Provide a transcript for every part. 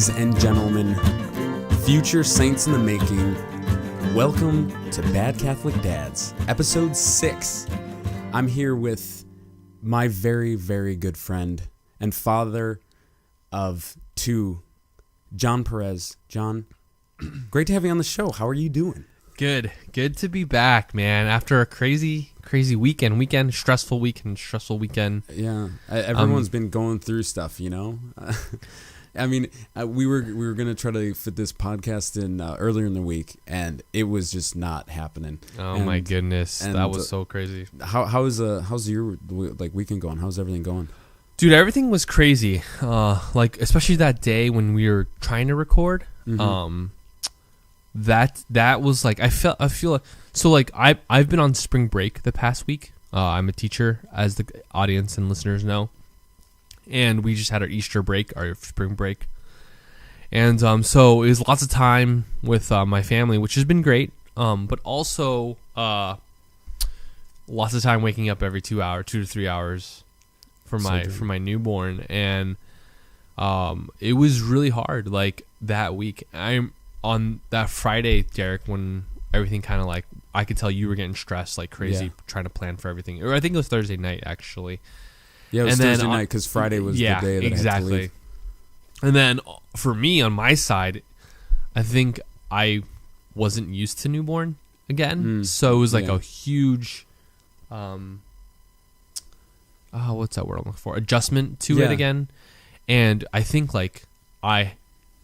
Ladies and gentlemen, future saints in the making, welcome to Bad Catholic Dads, episode 6. I'm here with my very, very good friend and father of 2, John Perez. John, great to have you on the show. How are you doing? Good to be back, man. After a crazy weekend, stressful weekend. Yeah, everyone's been going through stuff, you know. I mean, we were gonna try to fit this podcast in earlier in the week, and it was just not happening. Oh my goodness, that was so crazy. How's your weekend going? How's everything going? Dude, everything was crazy. Especially that day when we were trying to record. Mm-hmm. That was like I feel like so like I've been on spring break the past week. I'm a teacher, as the audience and listeners know, and we just had our Easter break, our spring break, and so it was lots of time with my family, which has been great. But also lots of time waking up every 2 to 3 hours for my newborn, and it was really hard. Like that week, on that Friday, Derek, when everything kind of like, I could tell you were getting stressed like crazy, trying to plan for everything. Or I think it was Thursday night, actually. Yeah, it was Thursday night because Friday was the day that I had to leave. And then for me, on my side, I think I wasn't used to newborn again. So it was like a huge, what's that word I'm looking for? Adjustment to it again. And I think like I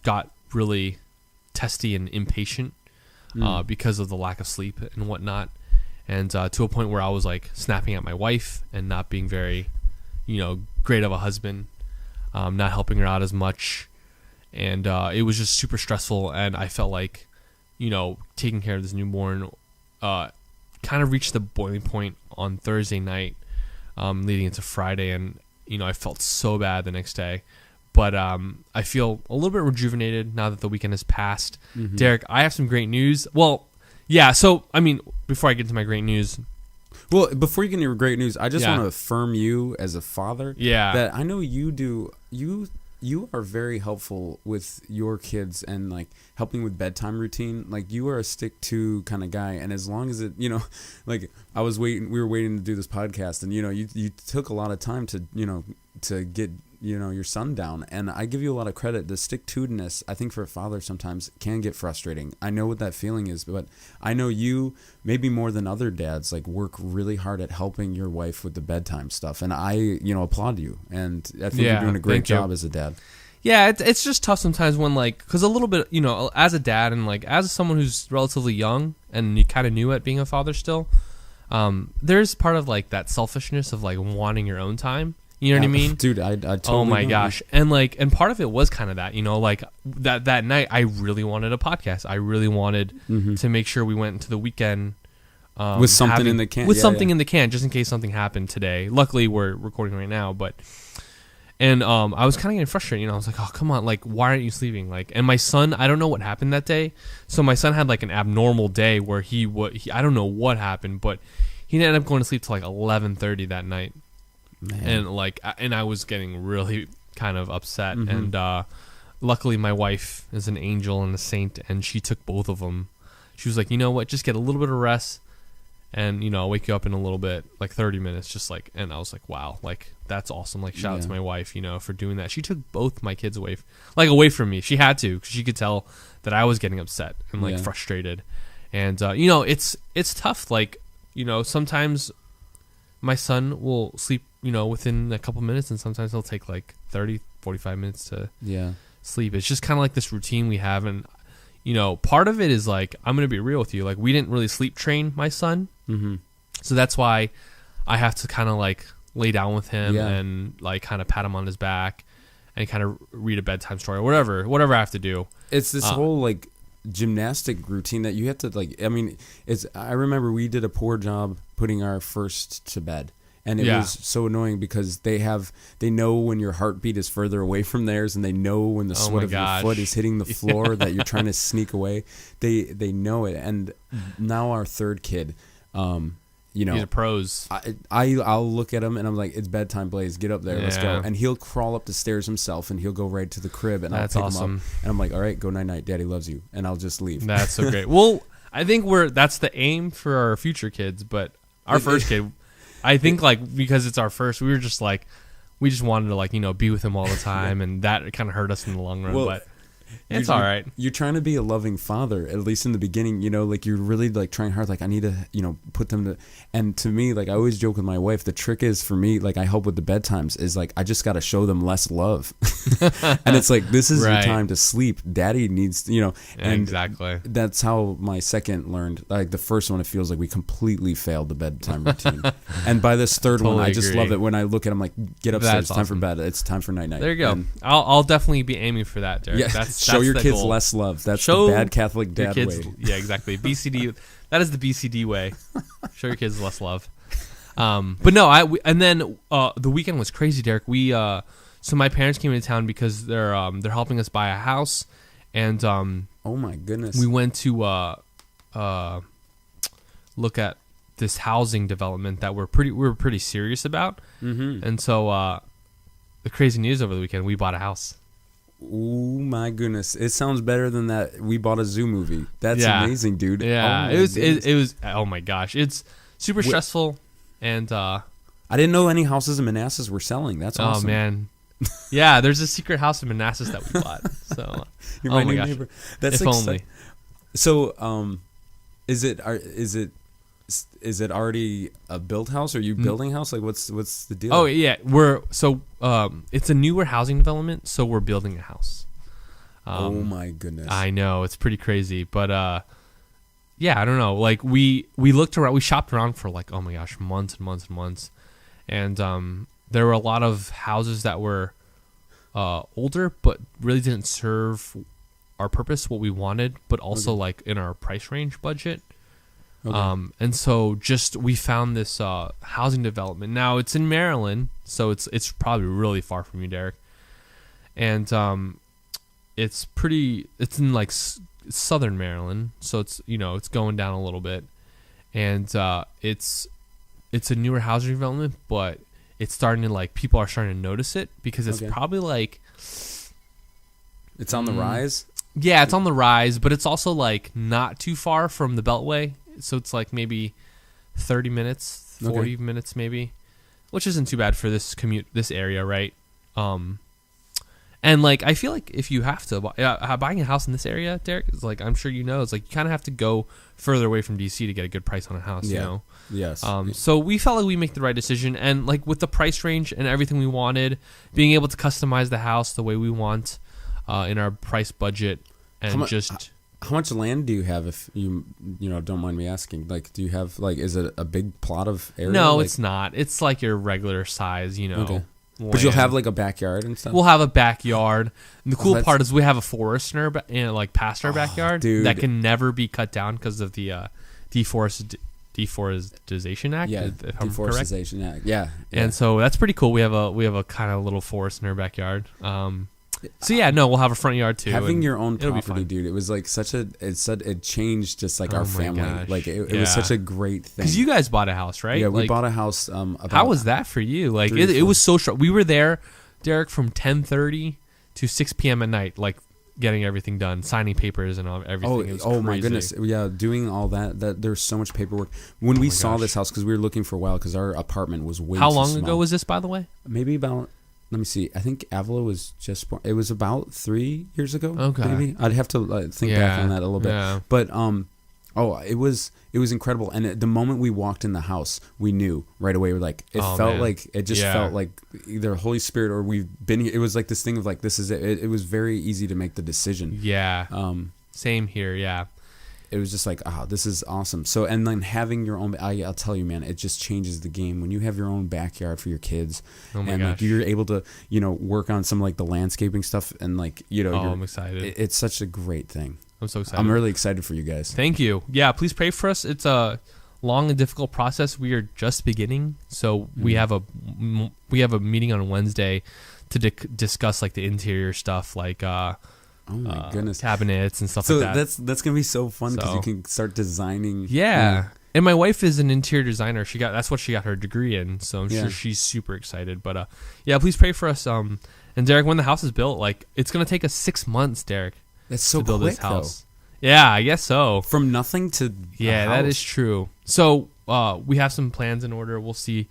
got really testy and impatient because of the lack of sleep and whatnot, and to a point where I was like snapping at my wife and not being very, great of a husband, not helping her out as much, and it was just super stressful. And I felt like, taking care of this newborn kind of reached the boiling point on Thursday night, leading into Friday, and I felt so bad the next day. But I feel a little bit rejuvenated now that the weekend has passed. Mm-hmm. Derek, I have some great news. Well, yeah, so, I mean, before I get into my great news. Well, before you get into your great news, I just want to affirm you as a father. Yeah. That I know you do. You are very helpful with your kids and, like, helping with bedtime routine. Like, you are a stick-to kind of guy. And as long as it, like, we were waiting to do this podcast. And, you took a lot of time to get your son down, and I give you a lot of credit. The stick-to-ness, I think, for a father sometimes can get frustrating. I know what that feeling is, but I know you, maybe more than other dads, like, work really hard at helping your wife with the bedtime stuff, and I applaud you, and I think you're doing a great job as a dad. Yeah, it's just tough sometimes when, like, because a little bit, as a dad and, like, as someone who's relatively young and you kind of new at being a father still, there's part of, like, that selfishness of, like, wanting your own time. You know what I mean? Dude, I totally Oh my know. gosh. And part of it was kind of that, like that night I really wanted a podcast. I really wanted to make sure we went into the weekend with something in the can. With something in the can, just in case something happened today. Luckily we're recording right now, and I was kind of getting frustrated, I was like, oh, come on, like, why aren't you sleeping? Like, and my son, I don't know what happened that day. So my son had like an abnormal day where he I don't know what happened, but he ended up going to sleep till like 11:30 that night. Man. And I was getting really kind of upset, and luckily my wife is an angel and a saint, and she took both of them. She was like, you know what, just get a little bit of rest, and I'll wake you up in a little bit, like 30 minutes, just like. And I was like, wow, like, that's awesome. Like, shout out to my wife, for doing that. She took both my kids away from me. She had to, because she could tell that I was getting upset and frustrated, and it's tough. Like, sometimes my son will sleep within a couple minutes, and sometimes he'll take like 30-45 minutes to sleep. It's just kind of like this routine we have, and part of it is, like, I'm gonna be real with you, like, we didn't really sleep train my son, so that's why I have to kind of like lay down with him and like kind of pat him on his back and kind of read a bedtime story or whatever I have to do. It's this whole like gymnastic routine that you have to, like, I mean, I remember we did a poor job putting our first to bed. And it was so annoying because they know when your heartbeat is further away from theirs, and they know when the sweat of your foot is hitting the floor that you're trying to sneak away. They know it. And now our third kid, you know, these are pros. I'll look at him and I'm like, it's bedtime, Blaze. Get up there, let's go. Yeah. And he'll crawl up the stairs himself, and he'll go right to the crib, and That's I'll pick awesome. him up, and I'm like, all right, go night night, Daddy loves you, and I'll just leave. That's so great. Well, I think that's the aim for our future kids, but our first kid, I think like because it's our first, we were just like, we just wanted to like, you know, be with him all the time, and that kind of hurt us in the long run. Well, but it's all right. You're trying to be a loving father, at least in the beginning, you know, like you're really like trying hard. Like I need to, you know, put them to, and to me, like I always joke with my wife, the trick is for me, like I help with the bedtimes is like, I just got to show them less love. And it's like, this is your Right. time to sleep. Daddy needs, you know, and Exactly. that's how my second learned. Like the first one, it feels like we completely failed the bedtime routine. And by this third one, Totally I just agree. love it when I look at him like, get upstairs, That's it's time for awesome. bed. It's time for night night. There you go. And, I'll definitely be aiming for that, Derek. yeah, That's show your the kids goal. less love. That's Show the bad Catholic Your dad kids, way. yeah, exactly. BCD. That is the BCD way. Show your kids less love. But no, and then the weekend was crazy, Derek. So my parents came into town because they're helping us buy a house, and Oh my goodness. we went to look at this housing development that we were pretty serious about. Mm-hmm. And so the crazy news over the weekend, we bought a house. Oh my goodness. It sounds better than that we bought a zoo movie. That's Yeah. amazing, dude. Yeah, Oh my it was goodness. oh my gosh, it's super stressful, and I didn't know any houses in Manassas were selling. That's awesome. oh man, yeah, there's a secret house in Manassas that we bought. So You're oh my my new gosh, neighbor. That's if exci- only. So, is it already a built house? Are you building a house? Like, what's the deal? Oh yeah, it's a newer housing development, so we're building a house. Oh my goodness. I know it's pretty crazy, but yeah, I don't know. Like we looked around, we shopped around for like, oh my gosh, months and months and months, and there were a lot of houses that were older, but really didn't serve our purpose, what we wanted, but also like in our price range budget. Okay. And so we found this housing development. Now it's in Maryland, so it's probably really far from you, Derek. And it's in like southern Maryland, so it's, you know, it's going down a little bit. And it's a newer housing development, but it's starting to like, people are starting to notice it because it's Okay. probably like, It's on the rise. yeah, it's on the rise, but it's also like not too far from the Beltway. So it's like maybe 30 minutes, 40 minutes maybe, which isn't too bad for this area, right? And like I feel like if you have to buying a house in this area, Derek, is like, I'm sure you know, it's like you kind of have to go further away from DC to get a good price on a house, you know. Yes. So we felt like we make the right decision, and like with the price range and everything we wanted, being able to customize the house the way we want in our price budget, and How much land do you have, if you know, don't mind me asking? Like, do you have, like, is it a big plot of area? No, like, it's not. It's like your regular size, you know. Okay. But you'll have like a backyard and stuff. We'll have a backyard. And the cool that's- part is we have a forest in our like past our backyard dude. that can never be cut down because of the Deforestation Act. Yeah, if I'm correct. Deforestation Act. Yeah. And so that's pretty cool. We have a kind of little forest in our backyard. So yeah, no, we'll have a front yard too. Having and your own it'll be property, fun. dude, it was like it changed just like Oh our my family. gosh. Like it Yeah. was such a great thing. Because you guys bought a house, right? Yeah, we Like, bought a house. About, how was that for you? Like 3 to it 4. was so short. We were there, Derek, from 10:30 to 6 p.m. at night, like getting everything done, signing papers and everything. It was Oh my crazy. goodness! Yeah, doing all that there's so much paperwork. When we saw gosh. this house, because we were looking for a while, because our apartment was way How too long small. ago was this, by the way? Maybe about. Let me see. I think Avila was just born. It was about 3 years ago. Okay. Maybe I'd have to think back on that a little bit. Yeah. But it was incredible. And the moment we walked in the house, we knew right away. We're like, it felt man. like it just Yeah. felt like either Holy Spirit or we've been here. It was like this thing of like, this is it. It was very easy to make the decision. Yeah. Um, Same here. Yeah. it was just like, this is awesome. So, and then having your own, I'll tell you, man, it just changes the game when you have your own backyard for your kids. Oh my and gosh. like you're able to, you know, work on some like the landscaping stuff and like, you know, I'm excited. it's such a great thing. I'm so excited. I'm really excited for you guys. Thank you. Yeah, please pray for us. It's a long and difficult process. We are just beginning, so we have a meeting on Wednesday to discuss like the interior stuff, like Oh my goodness. cabinets and stuff So like that. that's gonna be so fun because So- you can start designing. Yeah. And my wife is an interior designer. That's what she got her degree in. So I'm Yeah. sure she's super excited. But yeah, please pray for us. And Derek, when the house is built, like it's gonna take us 6 months, Derek, That's so to build quick, this house. Yeah, I guess so. From nothing to Yeah, that is true. So we have some plans in order. We'll see.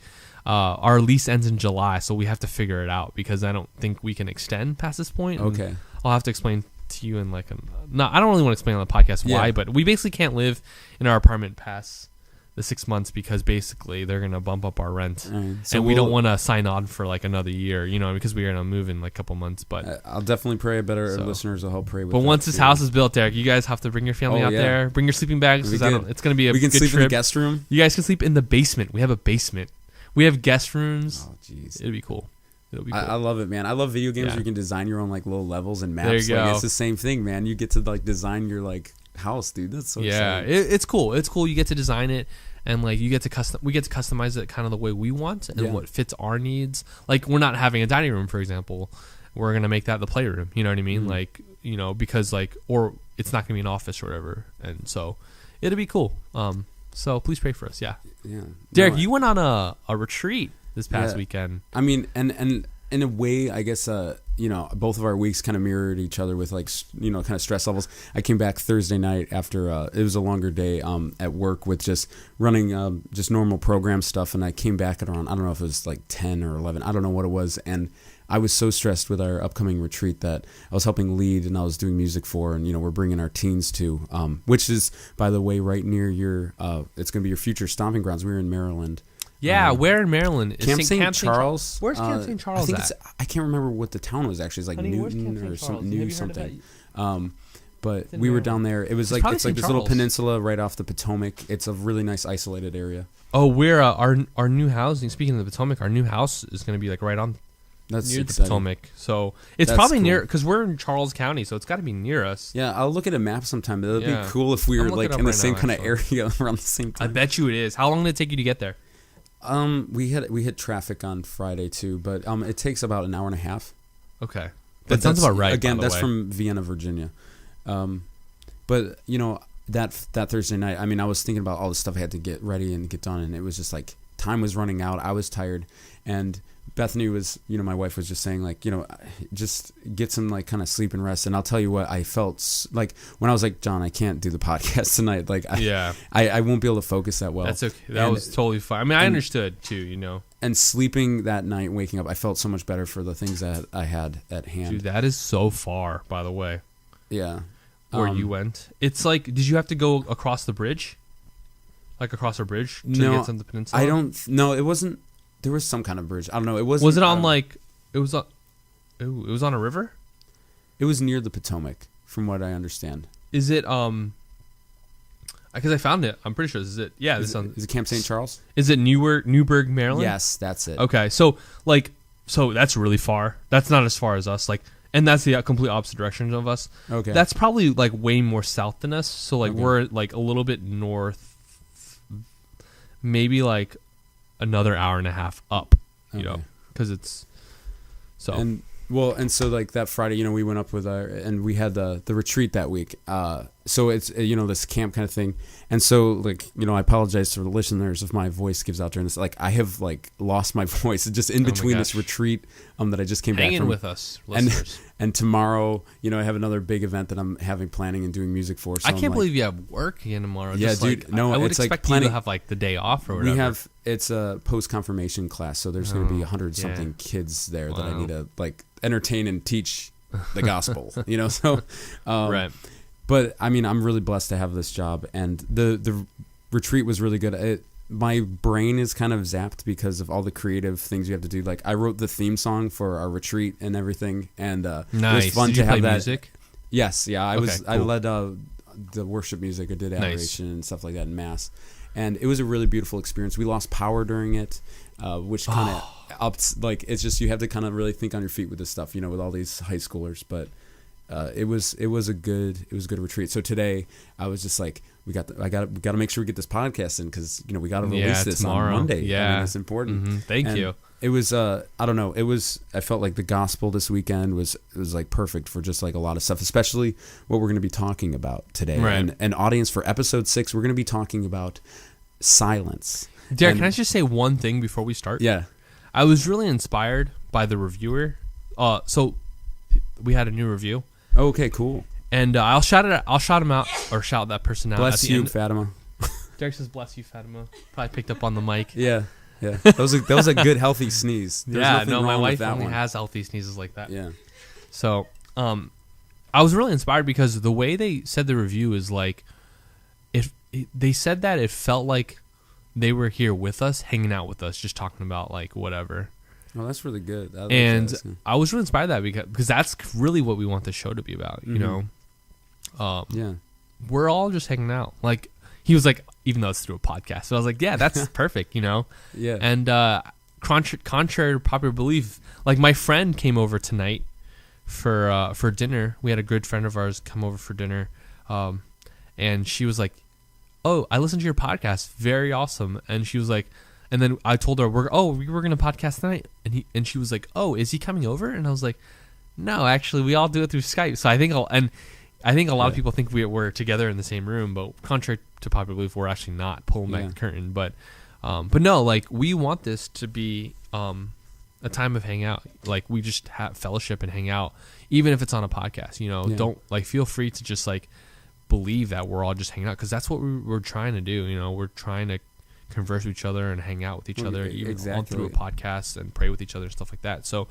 Our lease ends in July, so we have to figure it out because I don't think we can extend past this point. And Okay. I'll have to explain to you in like I don't really want to explain on the podcast why, Yeah. but we basically can't live in our apartment past the 6 months because basically they're gonna bump up our rent, All right. So and we don't want to sign on for like another year, because we're gonna move in like a couple months. But I'll definitely pray. Our So- listeners will help pray with. but that once this too. house is built, Derek, you guys have to bring your family out yeah. there, bring your sleeping bags We because could. it's gonna be a we can good sleep trip. in the guest room. You guys can sleep in the basement. We have a basement. We have guest rooms. Oh, jeez. It'll be cool. It'll be cool. I love it, man. I love video games Yeah. where you can design your own like little levels and There you maps. Like, go. it's the same thing, man. You get to like design your like house, dude. That's so yeah, exciting. it's cool. It's cool. You get to design it, and like you get to we get to customize it kind of the way we want and Yeah. what fits our needs. Like we're not having a dining room, for example. We're gonna make that the playroom. You know what I mean? Mhm. Like because or it's not gonna be an office or whatever. And so it'll be cool. So please pray for us. Yeah, Yeah. Derek, No, you went on a retreat this past Yeah. weekend. I mean, and in a way, I guess, both of our weeks kind of mirrored each other with like, kind of stress levels. I came back Thursday night after it was a longer day at work with just running just normal program stuff, and I came back at around, I don't know if it was like 10 or 11, I don't know what it was, and I was so stressed with our upcoming retreat that I was helping lead and I was doing music for, and we're bringing our teens to, which is, by the way, right near your, it's going to be your future stomping grounds. We were in Maryland. Yeah, where in Maryland? Is Camp St. Camp Charles. Where's Camp St. Charles I think at? I can't remember what the town was actually. It's like Honey, where's Newton Camp St. or Charles? something. Have New you heard of something. that? But It's in we were Maryland. down there. It was It's like probably it's like St. this little Charles. peninsula right off the Potomac. It's a really nice isolated area. Oh, we're our new housing. Speaking of the Potomac, our new house is going to be like right on That's near the exciting. Potomac. So it's That's probably cool. near because we're in Charles County, so it's got to be near us. Yeah, I'll look at a map sometime. But it'd Yeah. be cool if we I'm were looking like it up in the right same now, kind of actually. area around the same I time. bet you it is. How long did it take you to get there? We hit traffic on Friday too, but it takes about an hour and a half. Okay, But that sounds that's- about right. Again, by the that's way. from Vienna, Virginia. But that Thursday night, I mean, I was thinking about all the stuff I had to get ready and get done, and it was just like time was running out. I was tired, and Bethany was, my wife was just saying like, just get some like kind of sleep and rest. And I'll tell you what, I felt like when I was like, John, I can't do the podcast tonight. Like, Yeah, I won't be able to focus that well. that's okay. That And- was totally fine. I mean, I and- understood too. And sleeping that night, waking up, I felt so much better for the things that I had at hand. Dude, that is so far. By the way, Yeah. where you went, it's like, did you have to go across the bridge? Like across a bridge to No, get to the peninsula? I don't. No, it wasn't. There was some kind of bridge. I don't know. It wasn't. Was it on like? It was on. Ooh, it was on a river. It was near the Potomac, from what I understand. Is it Because I found it. I'm pretty sure this is it. Yeah, this Is it Camp St. Charles? is it Newburgh, Maryland? Yes, that's it. Okay, so that's really far. That's not as far as us. And that's the complete opposite direction of us. Okay. That's probably like way more south than us. So Okay. we're like a little bit north, maybe like another hour and a half up. Okay. Because it's so. And so like that Friday, we went up with and we had the retreat that week. So it's this camp kind of thing, and so like I apologize to the listeners if my voice gives out during this. Like I have like lost my voice just in Oh my between this gosh. retreat that I just came Hang back in from. with us, listeners. And tomorrow, I have another big event that I'm having planning and doing music for. So I I'm can't like, believe you have work again tomorrow. Yeah, Just dude, no, I would it's like expect you planning- to have like the day off or whatever. it's a post confirmation class, so there's going to be 100 something kids there that I Wow. need to like entertain and teach the gospel. So Right. But I mean, I'm really blessed to have this job, and the retreat was really good. My brain is kind of zapped because of all the creative things you have to do. Like I wrote the theme song for our retreat and everything, and Nice. it was fun Did to you have play that. music? Yes, yeah, I Okay, I cool. led the worship music. I did Nice. adoration and stuff like that in mass, and it was a really beautiful experience. We lost power during it, which kind of upped. Like it's just you have to kind of really think on your feet with this stuff, with all these high schoolers. But it was a good retreat. So today I was just like, we got to make sure we get this podcast in because we got to release this tomorrow. on Monday. Yeah. I mean, it's important. Mhm. Thank And you. It was I don't know. I felt like the gospel this weekend was like perfect for just like a lot of stuff, especially what we're going to be talking about today. Right. And audience for episode 6, we're going to be talking about silence. Derek, And- can I just say one thing before we start? Yeah. I was really inspired by the reviewer. So we had a new review, Oh, okay, cool. and I'll shout him out, or shout that person out. Bless at the you, end. Fatima. Derek says, "Bless you, Fatima." Probably picked up on the mic. Yeah. Yeah. That was a good, healthy sneeze. There's Yeah, nothing no, my wrong with wife that only one. has healthy sneezes like that. Yeah. So, I was really inspired because the way they said the review is like, they said that it felt like they were here with us, hanging out with us, just talking about like whatever. Oh, that's really good. I like And that. I was really inspired by that because that's really what we want the show to be about. You know, Yeah. we're all just hanging out. Like he was like, even though it's through a podcast, so I was like, yeah, that's perfect. You know. Yeah. And contrary to popular belief, like my friend came over tonight for dinner. We had a good friend of ours come over for dinner, and she was like, "Oh, I listened to your podcast, very awesome." And she was like, and then I told her, we were gonna podcast tonight, and she was like, "Oh, is he coming over?" And I was like, "No, actually, we all do it through Skype." So I think a lot of people think we're together in the same room, but contrary to popular belief, we're actually not. Pulling back the curtain, but no, like we want this to be a time of hangout. Like we just have fellowship and hang out, even if it's on a podcast. You know, don't like feel free to just like believe that we're all just hanging out because that's what we're trying to do. You know, we're trying to converse with each other and hang out with each other, even all through a podcast and pray with each other and stuff like that. So.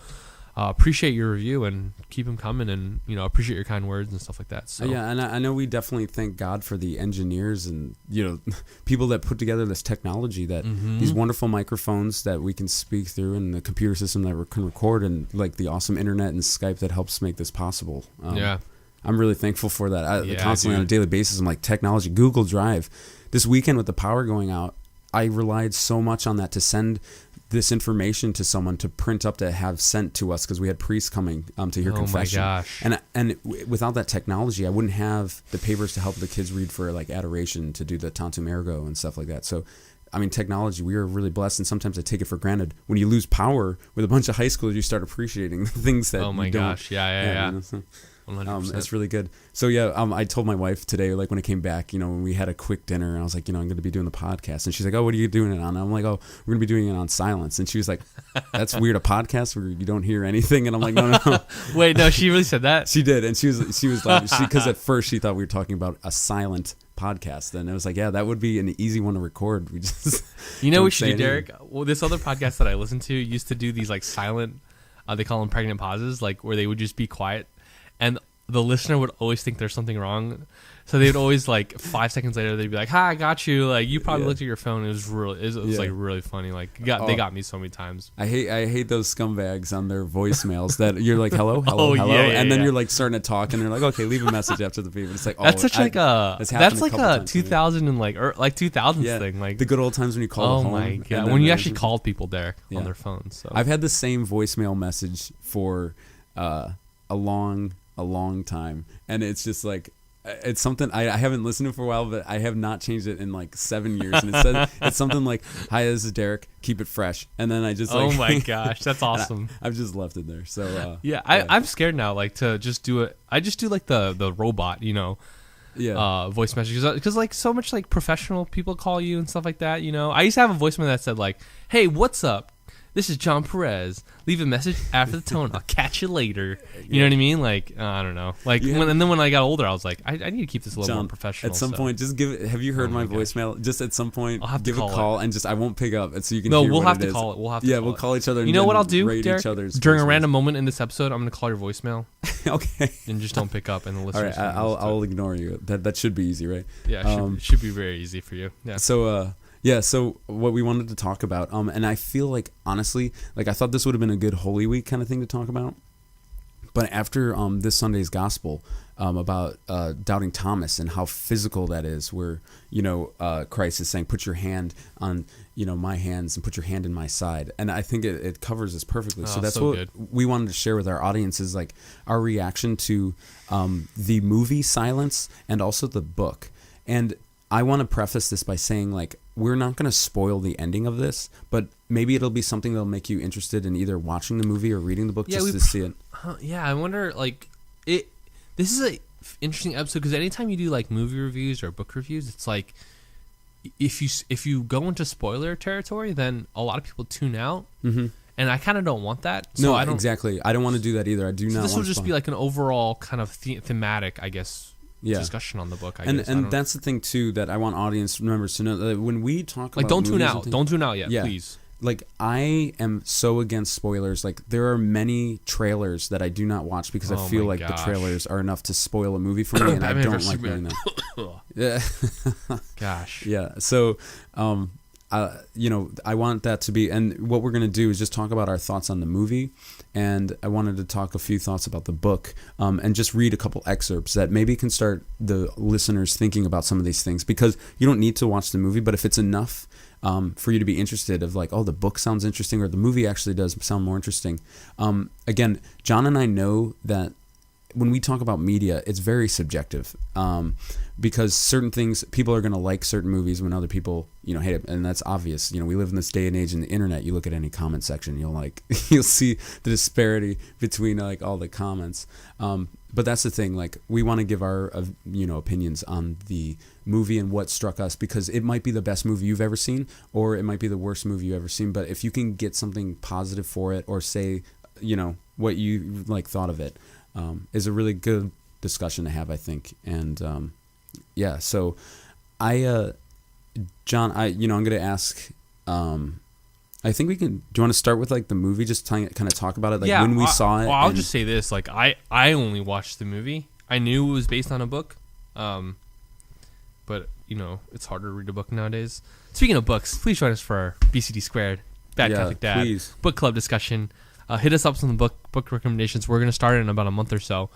Appreciate your review and keep them coming, and you know appreciate your kind words and stuff like that. So yeah, and I know we definitely thank God for the engineers and people that put together this technology, that these wonderful microphones that we can speak through, and the computer system that we can record, and like the awesome internet and Skype that helps make this possible. I'm really thankful for that. Constantly on a daily basis, I'm like, technology, Google Drive. This weekend with the power going out, I relied so much on that to send this information to someone to print up to have sent to us because we had priests coming to hear confession. Oh my gosh! And without that technology, I wouldn't have the papers to help the kids read for like adoration, to do the Tantum Ergo and stuff like that. So, I mean, technology, we are really blessed, and sometimes I take it for granted. When you lose power with a bunch of high schoolers, you start appreciating the things that. Oh my gosh! Yeah. 100%. That's really good. So yeah, I told my wife today, like when I came back, when we had a quick dinner, and I was like, I'm going to be doing the podcast, and she's like, "Oh, what are you doing it on?" And I'm like, "Oh, we're going to be doing it on silence." And she was like, "That's weird, a podcast where you don't hear anything." And I'm like, "No." Wait, no, she really said that? She did, and she was like, because at first she thought we were talking about a silent podcast, and it was like, yeah, that would be an easy one to record. We just, what we should do, Derek? Well, this other podcast that I listened to used to do these like silent, they call them pregnant pauses, like where they would just be quiet. And the listener would always think there's something wrong. So they'd always like 5 seconds later, they'd be like, "Hi, I got you." Like you probably looked at your phone. It was like really funny. Like they got me so many times. I hate those scumbags on their voicemails that you're like, hello, Yeah, and then you're like starting to talk, and they're like, okay, leave a message after the beep. It's like, that's such like a 2000 and like 2000s thing. Like the good old times when you called home. Oh my god, when you actually called people, Derek, on their phones. So I've had the same voicemail message for a long time, and it's just like, it's something I haven't listened to for a while, but I have not changed it in like 7 years, and it says it's something like, "Hi, this is Derek, keep it fresh," and then I just like, oh my gosh, that's awesome. I've just left it there. So I'm scared now, like to just do it. I just do like the robot, voice messages, because like so much like professional people call you and stuff like that. I used to have a voicemail that said like, "Hey, what's up? This is John Perez. Leave a message after the tone. I'll catch you later." You know what I mean? Like, I don't know. Like, and then when I got older, I was like, I need to keep this a little more professional. At some point, just give it. Have you heard my voicemail? Just at some point, I'll have to give a call and just I won't pick up, and so you can. No, hear we'll what have it to is. call it. We'll have to. We'll call each other. You know what I'll do, rate Derek? each other's during a voicemails. random moment in this episode, I'm gonna call your voicemail. Okay. And just don't pick up, and the All listeners. right, I'll ignore you. That should be easy, right? Yeah, it should be very easy for you. Yeah. So so what we wanted to talk about, and I feel like, honestly, like I thought this would have been a good Holy Week kind of thing to talk about. But after this Sunday's gospel about doubting Thomas and how physical that is, where, Christ is saying, put your hand on, my hands and put your hand in my side. And I think it covers this perfectly. So that's what we wanted to share with our audience, is like our reaction to the movie Silence and also the book. And I want to preface this by saying, like, we're not going to spoil the ending of this, but maybe it'll be something that'll make you interested in either watching the movie or reading the book just to see it. I wonder, like, this is a interesting episode, because anytime you do like movie reviews or book reviews, it's like if you go into spoiler territory, then a lot of people tune out, and I kind of don't want that. So No, I don't, exactly. I don't want to do that either. I do so not. this want will just to be like an overall kind of thematic, I guess, discussion on the book. I guess. And that's the thing too that I want audience members to know that when we talk like, about don't tune movies out. and things- Don't tune out yet, Yeah. please. Like, I am so against spoilers. Like, there are many trailers that I do not watch because I Oh feel my like gosh. the trailers are enough to spoil a movie for me, and I Batman don't versus like doing Superman. that. Yeah. Gosh. Yeah. So, I want that to be, and what we're going to do is just talk about our thoughts on the movie. And I wanted to talk a few thoughts about the book, and just read a couple excerpts that maybe can start the listeners thinking about some of these things, because you don't need to watch the movie, but if it's enough for you to be interested of like, oh, the book sounds interesting, or the movie actually does sound more interesting. Again, John and I know that when we talk about media, it's very subjective, because certain things, people are going to like certain movies when other people, hate it. And that's obvious. We live in this day and age in the internet. You look at any comment section, you'll see the disparity between like all the comments. But that's the thing, like, we want to give our, opinions on the movie and what struck us, because it might be the best movie you've ever seen, or it might be the worst movie you've ever seen. But if you can get something positive for it, or say, what you like thought of it, is a really good discussion to have, I think. And so John, I'm going to ask, I think we can, do you want to start with like the movie, just kind of talk about it, like when we saw it? Well, I'll just say this, like, I only watched the movie. I knew it was based on a book, but it's harder to read a book nowadays. Speaking of books, please join us for our BCD Squared Bad Catholic Dad please. book club discussion. Hit us up with some book recommendations. We're going to start in about a month or so.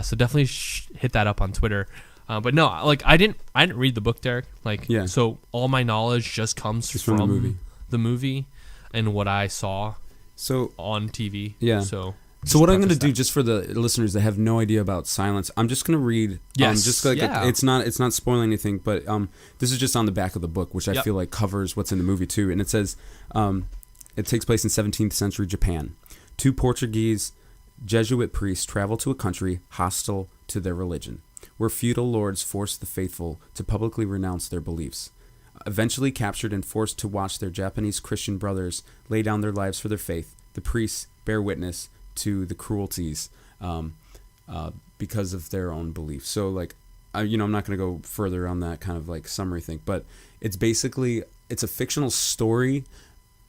So definitely hit that up on Twitter. But no, like, I didn't read the book, Derek. Like, so all my knowledge just comes from the movie and what I saw on TV. Yeah. So what I'm going to do, just for the listeners that have no idea about Silence, I'm just going to read. It's not spoiling anything, but this is just on the back of the book, which I feel like covers what's in the movie too. And it says, it takes place in 17th century Japan. 2 Portuguese Jesuit priests travel to a country hostile to their religion, where feudal lords force the faithful to publicly renounce their beliefs. Eventually captured and forced to watch their Japanese Christian brothers lay down their lives for their faith, the priests bear witness to the cruelties because of their own beliefs. So, like, I'm not going to go further on that kind of like summary thing, but it's basically, it's a fictional story,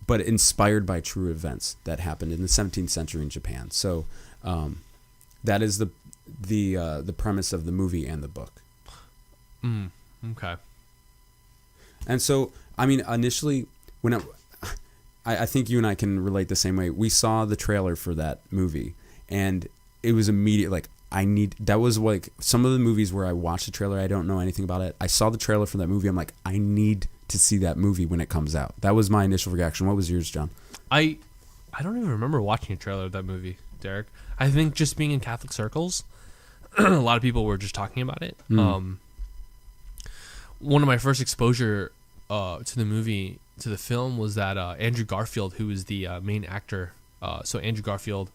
but inspired by true events that happened in the 17th century in Japan. So that is the premise of the movie and the book. Okay. And so, I mean, initially, when I think you and I can relate the same way. We saw the trailer for that movie, and it was immediate. Like, that was like some of the movies where I watched the trailer, I don't know anything about it. I saw the trailer for that movie. I'm like, I need to see that movie when it comes out. That was my initial reaction. What was yours, John? I don't even remember watching a trailer of that movie, Derek. I think just being in Catholic circles, a lot of people were just talking about it. One of my first exposure to the movie, to the film, was that Andrew Garfield, who is the main actor. So Andrew Garfield,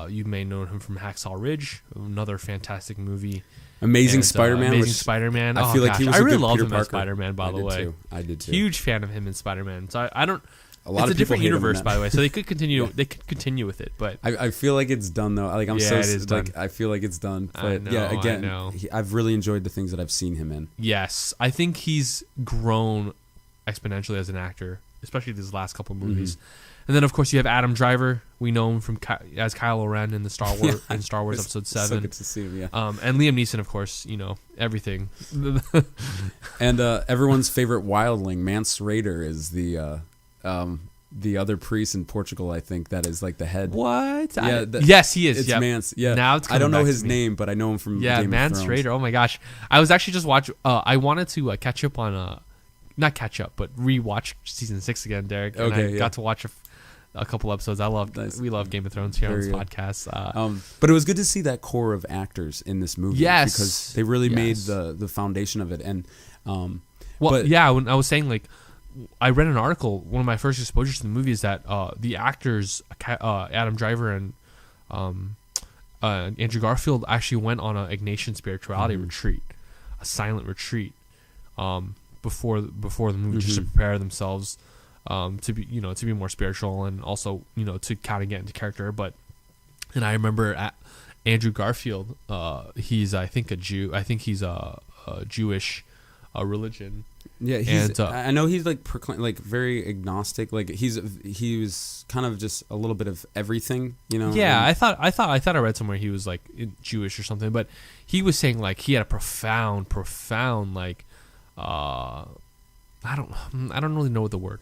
you may know him from Hacksaw Ridge, another fantastic movie. Amazing Spider-Man. Amazing Spider-Man. I feel like he was I a really good loved Peter him Parker. as Spider-Man, by the way. I did too. Huge fan of him in Spider-Man. So I don't. A lot it's of a people different hate him in universe, that. by the way. So they could continue. They could continue with it, but I feel like it's done though. Like, it is done. I feel like it's done. But I know, yeah, again, I know. I've really enjoyed the things that I've seen him in. yes, I think he's grown exponentially as an actor, especially these last couple movies. And then, of course, you have Adam Driver. We know him from as Kylo Ren in the Star Wars Episode 7. So good to see him, yeah. And Liam Neeson, of course. Everything. And everyone's favorite wildling, Mance Rayder, is the other priest in Portugal. I think that is like the head. What? Yeah, yes, he is. It's yep. Mance. Yeah. Now it's I don't know coming back his to me. name, but I know him from Yeah, Game Mance of Thrones. Rayder. Oh my gosh, I was actually just watching. I wanted to catch up on not catch up, but rewatch season 6 again, Derek. And Okay, I yeah. got to watch a couple episodes. We love Game of Thrones here on this Very good. podcast. But it was good to see that core of actors in this movie. Yes. Because they really made Yes. the foundation of it. And Well, but- yeah, when I was saying, like, I read an article. One of my first exposures to the movie is that the actors Adam Driver and Andrew Garfield actually went on a Ignatian spirituality retreat, a silent retreat, before the movie just to prepare themselves to be more spiritual and also to kind of get into character. And I remember Andrew Garfield, he's I think a Jew. I think he's a Jewish religion. Yeah, I know he's like very agnostic. Like he was kind of just a little bit of everything, Yeah, I thought I read somewhere he was like Jewish or something, but he was saying like he had a profound like I don't really know what the word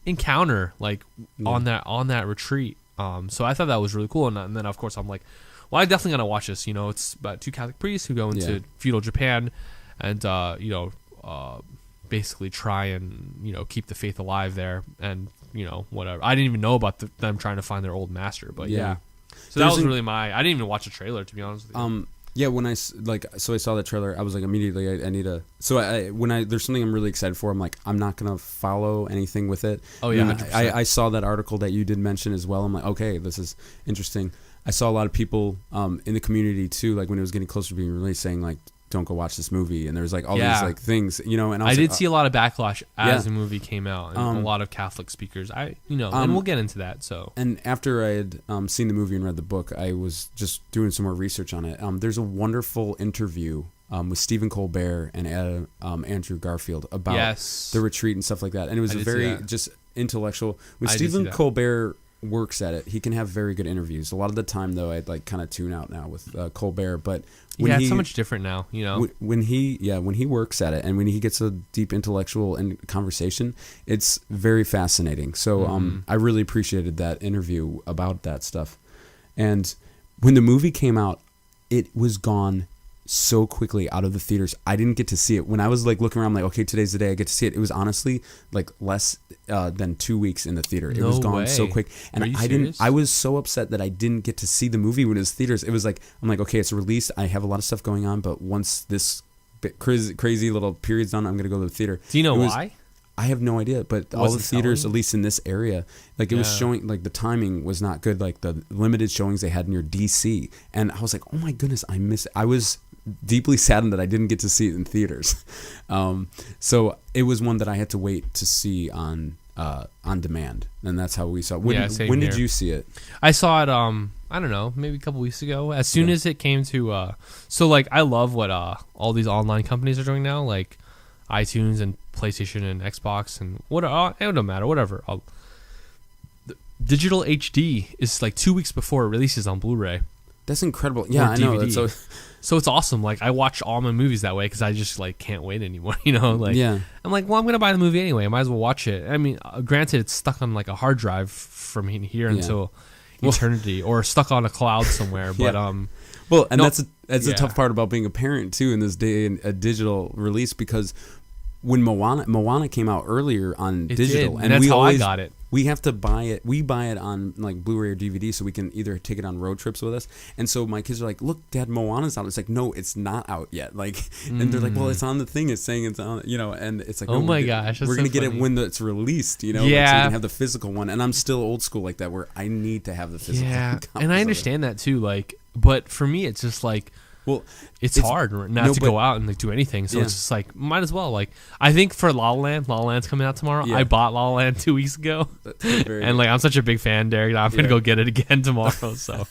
encounter like on that retreat. So I thought that was really cool, and then of course I'm like, well, I definitely gotta watch this. It's about two Catholic priests who go into feudal Japan, and basically try and keep the faith alive there, and whatever. I didn't even know about them trying to find their old master, but yeah. So that was really I didn't even watch the trailer, to be honest with you. Yeah, when I saw the trailer, I was like immediately I need to. So there's something I'm really excited for. I'm like, I'm not gonna follow anything with it. Oh yeah, I saw that article that you did mention as well. I'm like, okay, this is interesting. I saw a lot of people in the community too, like when it was getting closer to being released, saying like, don't go watch this movie, and there was like all these like things, and I did see a lot of backlash as the movie came out, and a lot of Catholic speakers. And we'll get into that. So, and after I had seen the movie and read the book, I was just doing some more research on it. There's a wonderful interview with Stephen Colbert and Andrew Garfield about the retreat and stuff like that, and it was a very just intellectual. When Stephen Colbert works at it, he can have very good interviews. A lot of the time, though, I'd like kind of tune out now with Colbert, but it's so much different now. When he works at it and when he gets a deep intellectual conversation, it's very fascinating. So I really appreciated that interview about that stuff. And when the movie came out, it was gone so quickly out of the theaters. I didn't get to see it. When I was like looking around, I'm like, okay, today's the day I get to see it. It was honestly like less than 2 weeks in the theater. It was gone so quick, and I was so upset that I didn't get to see the movie when it was theaters. It was like, I'm like, okay, it's released. I have a lot of stuff going on, but once this crazy little period's done, I'm gonna go to the theater. Do you know why? I have no idea, but all the theaters, at least in this area, like it was showing, like the timing was not good. Like the limited showings they had near DC, and I was like, oh my goodness, I missed it. I was deeply saddened that I didn't get to see it in theaters. So it was one that I had to wait to see on demand, and that's how we saw it. When did you see it? I saw it I don't know, maybe a couple weeks ago. As soon as it came to so like I love what all these online companies are doing now, like iTunes and PlayStation and Xbox and what it don't matter, whatever. Digital HD is like 2 weeks before it releases on Blu-ray. That's incredible. Yeah, I know. So it's awesome. Like I watch all my movies that way because I just like can't wait anymore. I'm like, well, I'm gonna buy the movie anyway. I might as well watch it. I mean, granted, it's stuck on like a hard drive from here until eternity, or stuck on a cloud somewhere. But that's a tough part about being a parent too in this day in a digital release, because when Moana came out earlier on digital, and that's how I got it. We have to buy it. We buy it on like Blu-ray or DVD, so we can either take it on road trips with us. And so my kids are like, "Look, Dad, Moana's out." It's like, no, it's not out yet. Like, and they're like, "Well, it's on the thing. It's saying it's on." And it's like, "Oh my gosh, we're gonna get it when it's released." Yeah, like, so we can have the physical one. And I'm still old school like that, where I need to have the physical. Yeah, and I understand that too. Like, but for me, it's just like. Well, it's hard not to go out and like do anything, so it's just like might as well. Like I think for La La Land's coming out tomorrow. I bought La La Land 2 weeks ago, and like I'm such a big fan, Derek. I'm gonna go get it again tomorrow. So,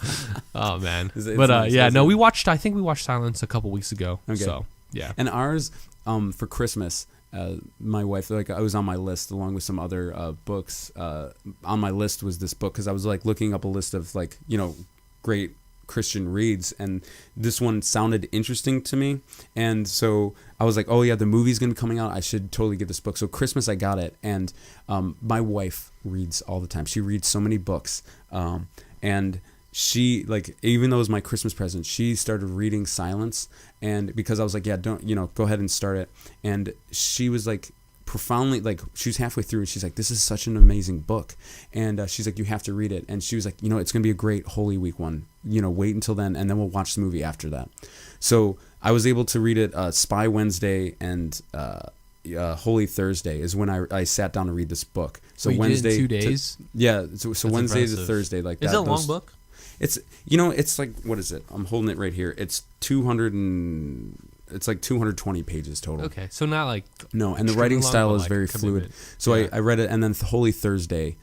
oh man, we watched. I think we watched Silence a couple weeks ago. Okay. So yeah, and ours for Christmas. My wife, like I was on my list along with some other books. On my list was this book because I was like looking up a list of like great Christian reads, and this one sounded interesting to me, and so I was like, oh yeah, the movie's gonna be coming out, I should totally get this book. So Christmas I got it, and my wife reads all the time. She reads so many books, and she, like, even though it was my Christmas present, she started reading Silence, and because I was like, yeah, don't, go ahead and start it, and she was like profoundly, like, she was halfway through and she's like, this is such an amazing book, and she's like, you have to read it. And she was like, it's gonna be a great Holy Week one, wait until then, and then we'll watch the movie after that. So I was able to read it Spy Wednesday and Holy Thursday is when I sat down to read this book. So Wednesday, did it in 2 days. So Wednesday to Thursday, like that. Is it a long book? It's it's like, what is it? I'm holding it right here. It's 200 and it's like 220 pages total. Okay, so not like No, and the extremely writing long, style but, is like, very commitment. fluid. So Yeah. I read it, and then Holy Thursday.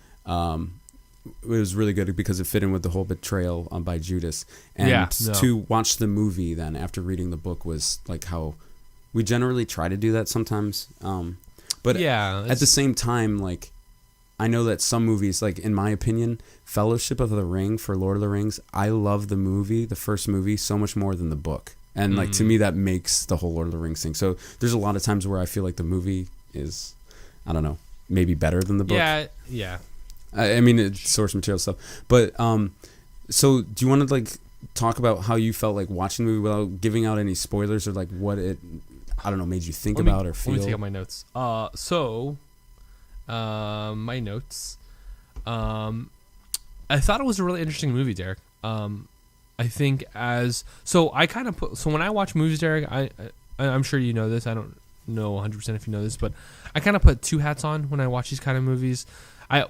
It was really good because it fit in with the whole betrayal by Judas. And Yeah, no. to watch the movie then after reading the book was like how we generally try to do that sometimes. But yeah, at the same time, like I know that some movies, like in my opinion, Fellowship of the Ring for Lord of the Rings, I love the movie, the first movie, so much more than the book. And like to me, that makes the whole Lord of the Rings thing. So there's a lot of times where I feel like the movie is, I don't know, maybe better than the book. yeah. I mean, it's source material stuff. But so do you want to like talk about how you felt like watching the movie without giving out any spoilers or like what it, I don't know, made you think about or feel? Let me take out my notes. My notes. I thought it was a really interesting movie, Derek. I think when I watch movies, Derek, I'm sure you know this. I don't know 100% if you know this, but I kind of put two hats on when I watch these kind of movies.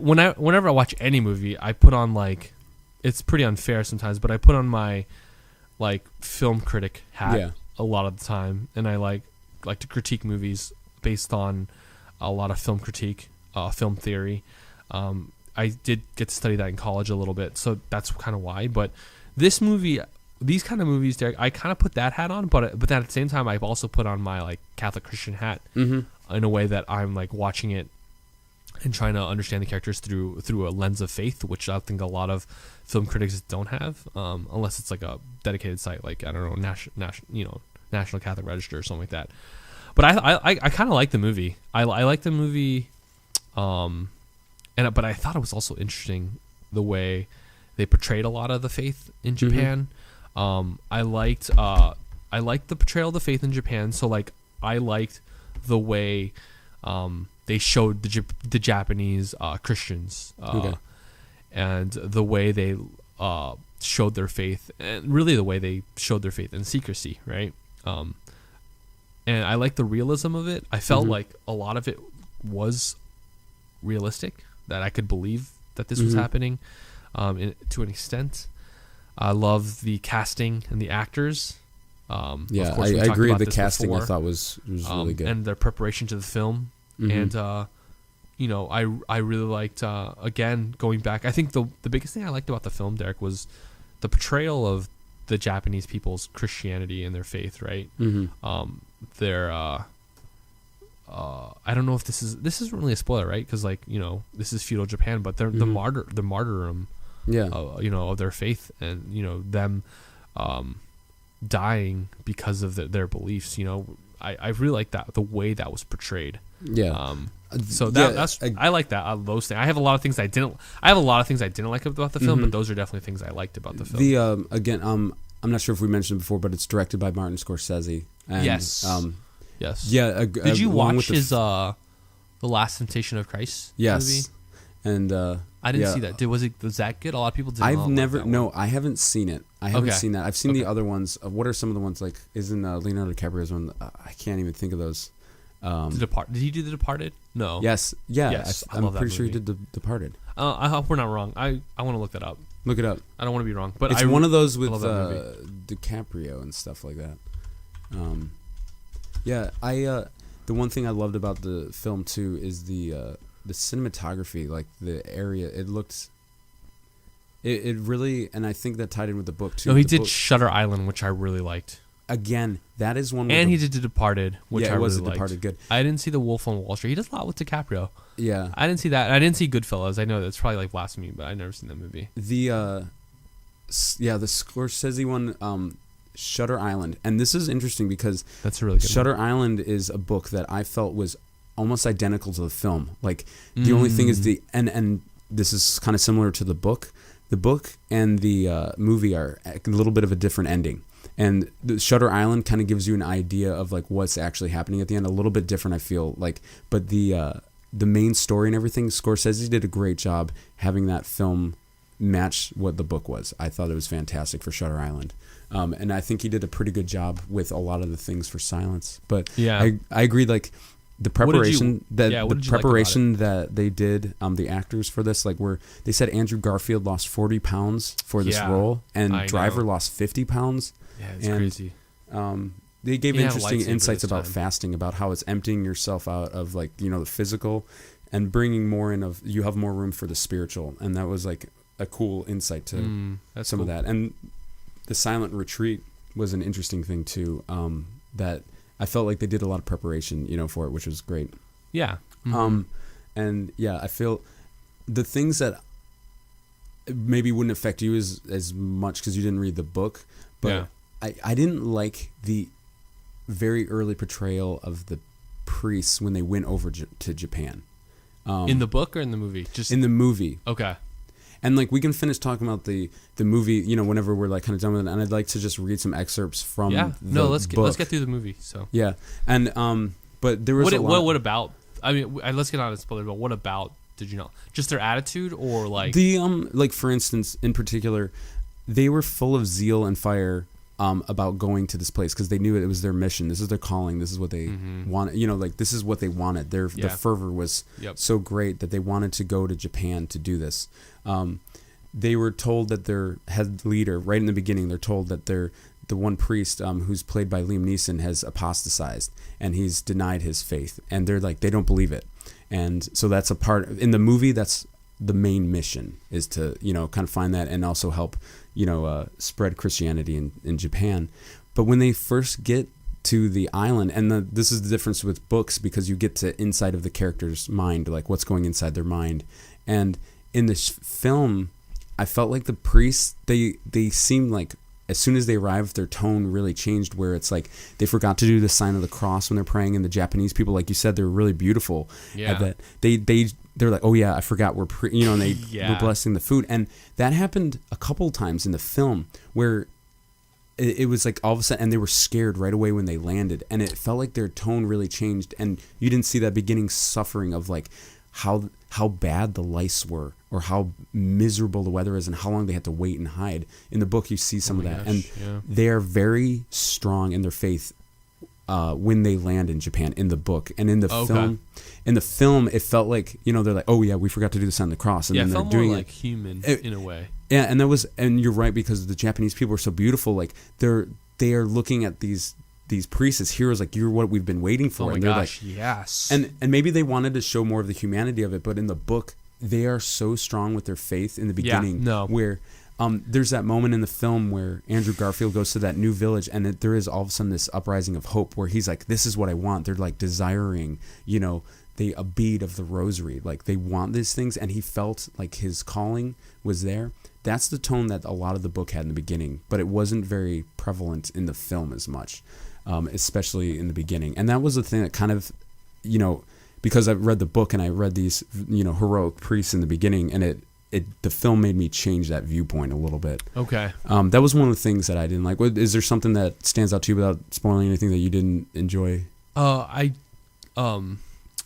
Whenever I watch any movie, I put on like, it's pretty unfair sometimes, but I put on my like film critic hat a lot of the time, and I like to critique movies based on a lot of film critique, film theory. I did get to study that in college a little bit, so that's kind of why. But this movie, these kind of movies, Derek, I kind of put that hat on, but then at the same time, I've also put on my like Catholic Christian hat in a way that I'm like watching it and trying to understand the characters through a lens of faith, which I think a lot of film critics don't have, unless it's like a dedicated site, like I don't know, National Catholic Register or something like that. But I kind of like the movie. I like the movie, but I thought it was also interesting the way they portrayed a lot of the faith in Japan. I liked the portrayal of the faith in Japan. So like I liked the way they showed the Japanese Christians and the way they showed their faith, and really the way they showed their faith in secrecy, right? And I like the realism of it. I felt like a lot of it was realistic, that I could believe that this was happening to an extent. I love the casting and the actors. I agree. The casting I thought was really good, and their preparation to the film. And I really liked again going back. I think the biggest thing I liked about the film, Derek, was the portrayal of the Japanese people's Christianity and their faith. Right. Their I don't know if this isn't really a spoiler, right? Because this is feudal Japan, but the martyrdom. Of their faith, and them dying because of their beliefs. I really like that, the way that was portrayed. I like that. Those things. I have a lot of things I didn't like about the film, but those are definitely things I liked about the film. I'm not sure if we mentioned it before, but it's directed by Martin Scorsese. And, yes. Yes. Yeah. Did you watch his The Last Temptation of Christ movie? And I didn't see that. Was that good? A lot of people didn't. I haven't seen it. I haven't seen that. I've seen the other ones. What are some of the ones like? Isn't Leonardo DiCaprio's one? I can't even think of those. Did he do The Departed? No. Yes. Yeah. Yes, I'm pretty sure he did The Departed. I hope we're not wrong. I want to look that up. Look it up. I don't want to be wrong, but it's one of those with DiCaprio and stuff like that. The one thing I loved about the film too is the cinematography, like the area. It looked. It really, and I think that tied in with the book too. No, he did Shutter Island, which I really liked. Again, that is one. And he did The Departed, which I really liked. Departed good. I didn't see The Wolf on Wall Street. He does a lot with DiCaprio. Yeah, I didn't see that. I didn't see Goodfellas. I know that's probably like blasphemy, but I've never seen that movie. The Scorsese one, Shutter Island, and this is interesting because that's a really good Shutter Island is a book that I felt was almost identical to the film. Like the only thing is and this is kind of similar to the book. The book and the movie are a little bit of a different ending. And the Shutter Island kind of gives you an idea of like what's actually happening at the end. A little bit different, I feel like. But the main story and everything, Scorsese did a great job having that film match what the book was. I thought it was fantastic for Shutter Island. And I think he did a pretty good job with a lot of the things for Silence. But yeah, I agree. Like the preparation like that they did, the actors for this, like where they said Andrew Garfield lost 40 pounds for this role, and Driver lost 50 pounds. Yeah, it's crazy. they gave He didn't have a interesting lightsaber insights this about time. fasting, about how it's emptying yourself out of like, you know, the physical and bringing more in of, you have more room for the spiritual. And that was like a cool insight to That's some cool. of that. And the silent retreat was an interesting thing too, that I felt like they did a lot of preparation, you know, for it, which was great. Yeah. And yeah, I feel the things that maybe wouldn't affect you as much because you didn't read the book, but Yeah. I didn't like the very early portrayal of the priests when they went over to Japan. In the book or in the movie? Just in the movie. Okay. And like we can finish talking about the movie, you know, whenever we're like kind of done with it. And I'd like to just read some excerpts from Yeah. the No, let's book. get through the movie. So Yeah, and but there was what about? I mean, let's get on to spoilers. But what about? Did you know just their attitude or like the like for instance in particular, they were full of zeal and fire about going to this place because they knew it was their mission. This is their calling. This is what they wanted. You know, like this is what they wanted. The fervor was so great that they wanted to go to Japan to do this. They were told that their head leader, right in the beginning, they're told that the one priest who's played by Liam Neeson has apostatized and he's denied his faith. And they're like, they don't believe it. And so that's a part in the movie. That's the main mission, is to, you know, kind of find that and also help, you know, spread Christianity in Japan. But when they first get to the island, and this is the difference with books, because you get to inside of the character's mind, like what's going inside their mind. And in this film, I felt like the priests, they seemed like as soon as they arrived, their tone really changed, where it's like they forgot to do the sign of the cross when they're praying. And the Japanese people, like you said, they're really beautiful. Yeah. They're like, oh yeah, I forgot we're you know, and they Yeah. were blessing the food. And that happened a couple times in the film where it was like all of a sudden, and they were scared right away when they landed, and it felt like their tone really changed, and you didn't see that beginning suffering of like how bad the lice were or how miserable the weather is and how long they had to wait and hide. In the book, you see some of that, and they are very strong in their faith when they land in Japan in the book. And in the film, it felt like, you know, they're like, oh yeah, we forgot to do this on the cross, and yeah, then it they're felt doing more it like human in a way. Yeah, and you're right, because the Japanese people are so beautiful. Like they are looking at these priests as heroes, like you're what we've been waiting for. Oh my and they're gosh, like, yes. And maybe they wanted to show more of the humanity of it, but in the book, they are so strong with their faith in the beginning. Where there's that moment in the film where Andrew Garfield goes to that new village, and there is all of a sudden this uprising of hope where he's like, this is what I want. They're like desiring, you know, a bead of the rosary. Like they want these things, and he felt like his calling was there. That's the tone that a lot of the book had in the beginning, but it wasn't very prevalent in the film as much, especially in the beginning. And that was the thing that kind of, you know, because I read the book and I read these, you know, heroic priests in the beginning, and the film made me change that viewpoint a little bit. Okay. That was one of the things that I didn't like. Is there something that stands out to you without spoiling anything that you didn't enjoy?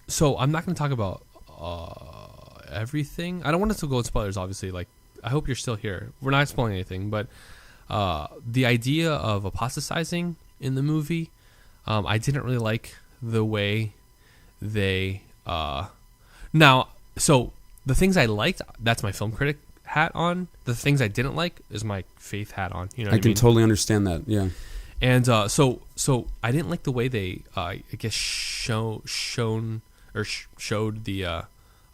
So I'm not going to talk about everything. I don't want us to go in spoilers, obviously. Like, I hope you're still here. We're not spoiling anything, but the idea of apostatizing in the movie, I didn't really like the way they now. So the things I liked, that's my film critic hat on. The things I didn't like is my faith hat on. You know, what I can mean? Totally understand that. Yeah. And so I didn't like the way they, I guess, showed the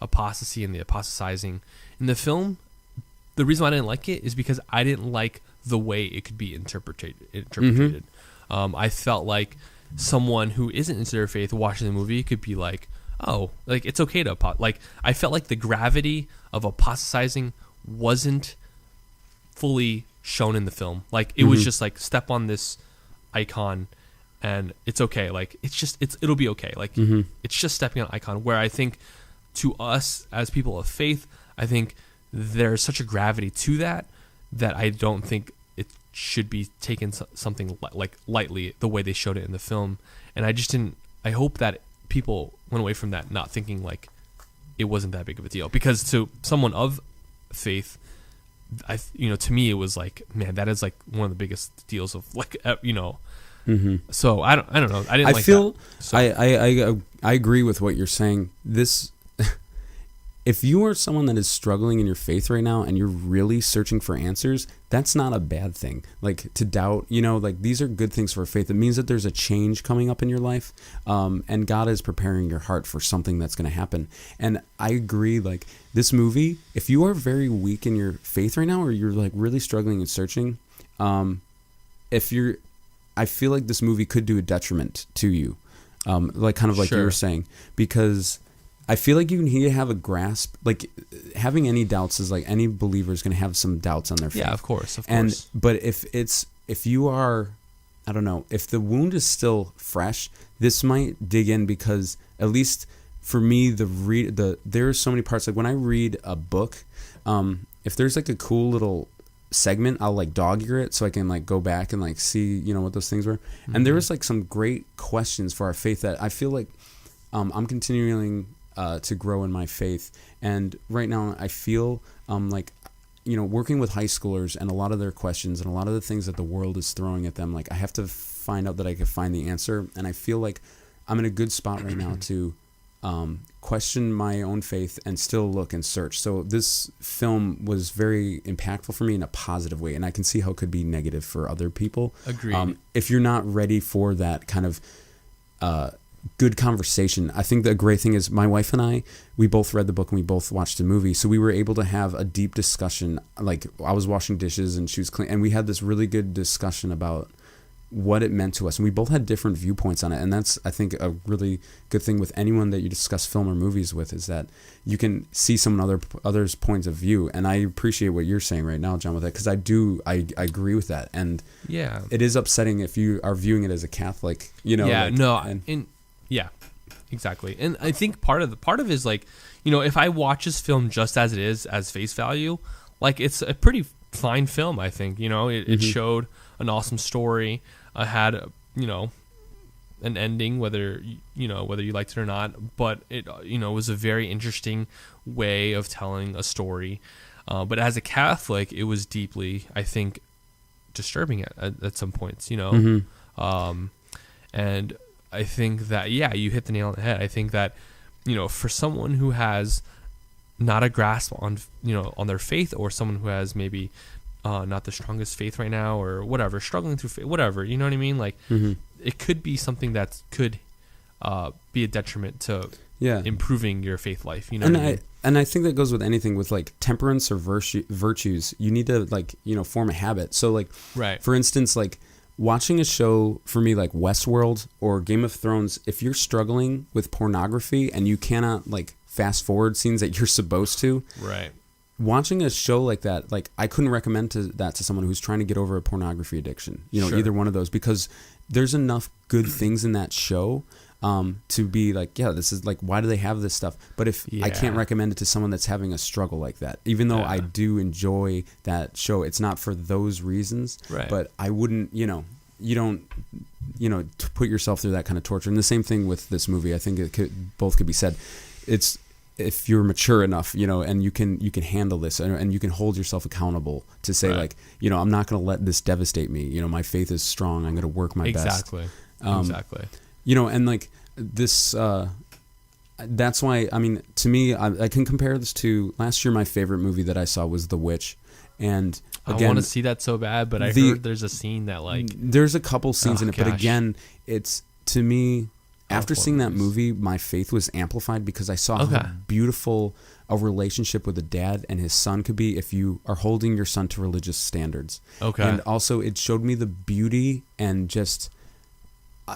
apostasy and the apostatizing in the film. The reason why I didn't like it is because I didn't like the way it could be interpreted. I felt like someone who isn't into their faith watching the movie could be like, oh, like it's okay to like. I felt like the gravity of apostatizing wasn't fully shown in the film. Like it was just like, step on this icon and it's okay. Like it'll be okay. Like it's just stepping on an icon. Where I think to us as people of faith, I think there's such a gravity to that I don't think it should be taken something like lightly the way they showed it in the film. And I hope that people went away from that not thinking like it wasn't that big of a deal, because to someone of faith, to me it was like, man, that is like one of the biggest deals of like, you know. So I don't know. I didn't. I agree with what you're saying. This if you are someone that is struggling in your faith right now and you're really searching for answers, that's not a bad thing. Like, to doubt, like, these are good things for faith. It means that there's a change coming up in your life, and God is preparing your heart for something that's going to happen. And I agree, like, this movie, if you are very weak in your faith right now, or you're like really struggling and searching, I feel like this movie could do a detriment to you, like kind of like you were saying, because I feel like you need to have a grasp, like having any doubts is like any believer is going to have some doubts on their faith. Yeah, of course. But if you are, I don't know, if the wound is still fresh, this might dig in, because at least for me, there are so many parts. Like when I read a book, if there's like a cool little segment, I'll like dog ear it so I can like go back and like see, what those things were. Mm-hmm. And there was like some great questions for our faith that I feel like I'm continuing to grow in my faith. And right now I feel like, working with high schoolers and a lot of their questions and a lot of the things that the world is throwing at them, like I have to find out that I can find the answer. And I feel like I'm in a good spot right now to question my own faith and still look and search. So this film was very impactful for me in a positive way, and I can see how it could be negative for other people. Agreed. If you're not ready for that kind of good conversation, I think the great thing is my wife and we both read the book and we both watched the movie, so we were able to have a deep discussion. Like I was washing dishes and she was cleaning, and we had this really good discussion about what it meant to us, and we both had different viewpoints on it. And that's, I think, a really good thing with anyone that you discuss film or movies with, is that you can see others' points of view. And I appreciate what you're saying right now, John, with that, because I agree with that. And yeah, it is upsetting if you are viewing it as a Catholic, yeah, exactly. And I think part of it is like, if I watch this film just as it is, as face value, like it's a pretty fine film. I think it showed an awesome story. I had an ending, whether you liked it or not, but it was a very interesting way of telling a story. But as a Catholic, it was deeply, I think, disturbing at some points. And I think that, yeah, you hit the nail on the head. I think that for someone who has not a grasp on on their faith, or someone who has maybe not the strongest faith right now, or whatever, struggling through faith, whatever, you know what I mean? Like, it could be something that could be a detriment to improving your faith life. You know, and I think that goes with anything with like temperance or virtues. You need to form a habit. So like, right. For instance, like watching a show for me like Westworld or Game of Thrones, if you're struggling with pornography and you cannot like fast forward scenes that you're supposed to, right. Watching a show like that, like I couldn't recommend that to someone who's trying to get over a pornography addiction. Sure. Either one of those, because there's enough good things in that show to be like, yeah, this is like, why do they have this stuff? But if I can't recommend it to someone that's having a struggle like that, even though I do enjoy that show, it's not for those reasons. Right. But I wouldn't, you don't, to put yourself through that kind of torture. And the same thing with this movie. I think both could be said. It's, if you're mature enough, and you can handle this, and you can hold yourself accountable to say, like, I'm not going to let this devastate me. My faith is strong. I'm going to work my best. Exactly. And like this, that's why, I mean, to me, I can compare this to last year. My favorite movie that I saw was The Witch. And again, I want to see that so bad, but I heard there's a scene that like, there's a couple scenes in it, but again, it's, to me, after seeing that movie, my faith was amplified, because I saw how beautiful a relationship with a dad and his son could be if you are holding your son to religious standards. Okay. And also it showed me the beauty, and just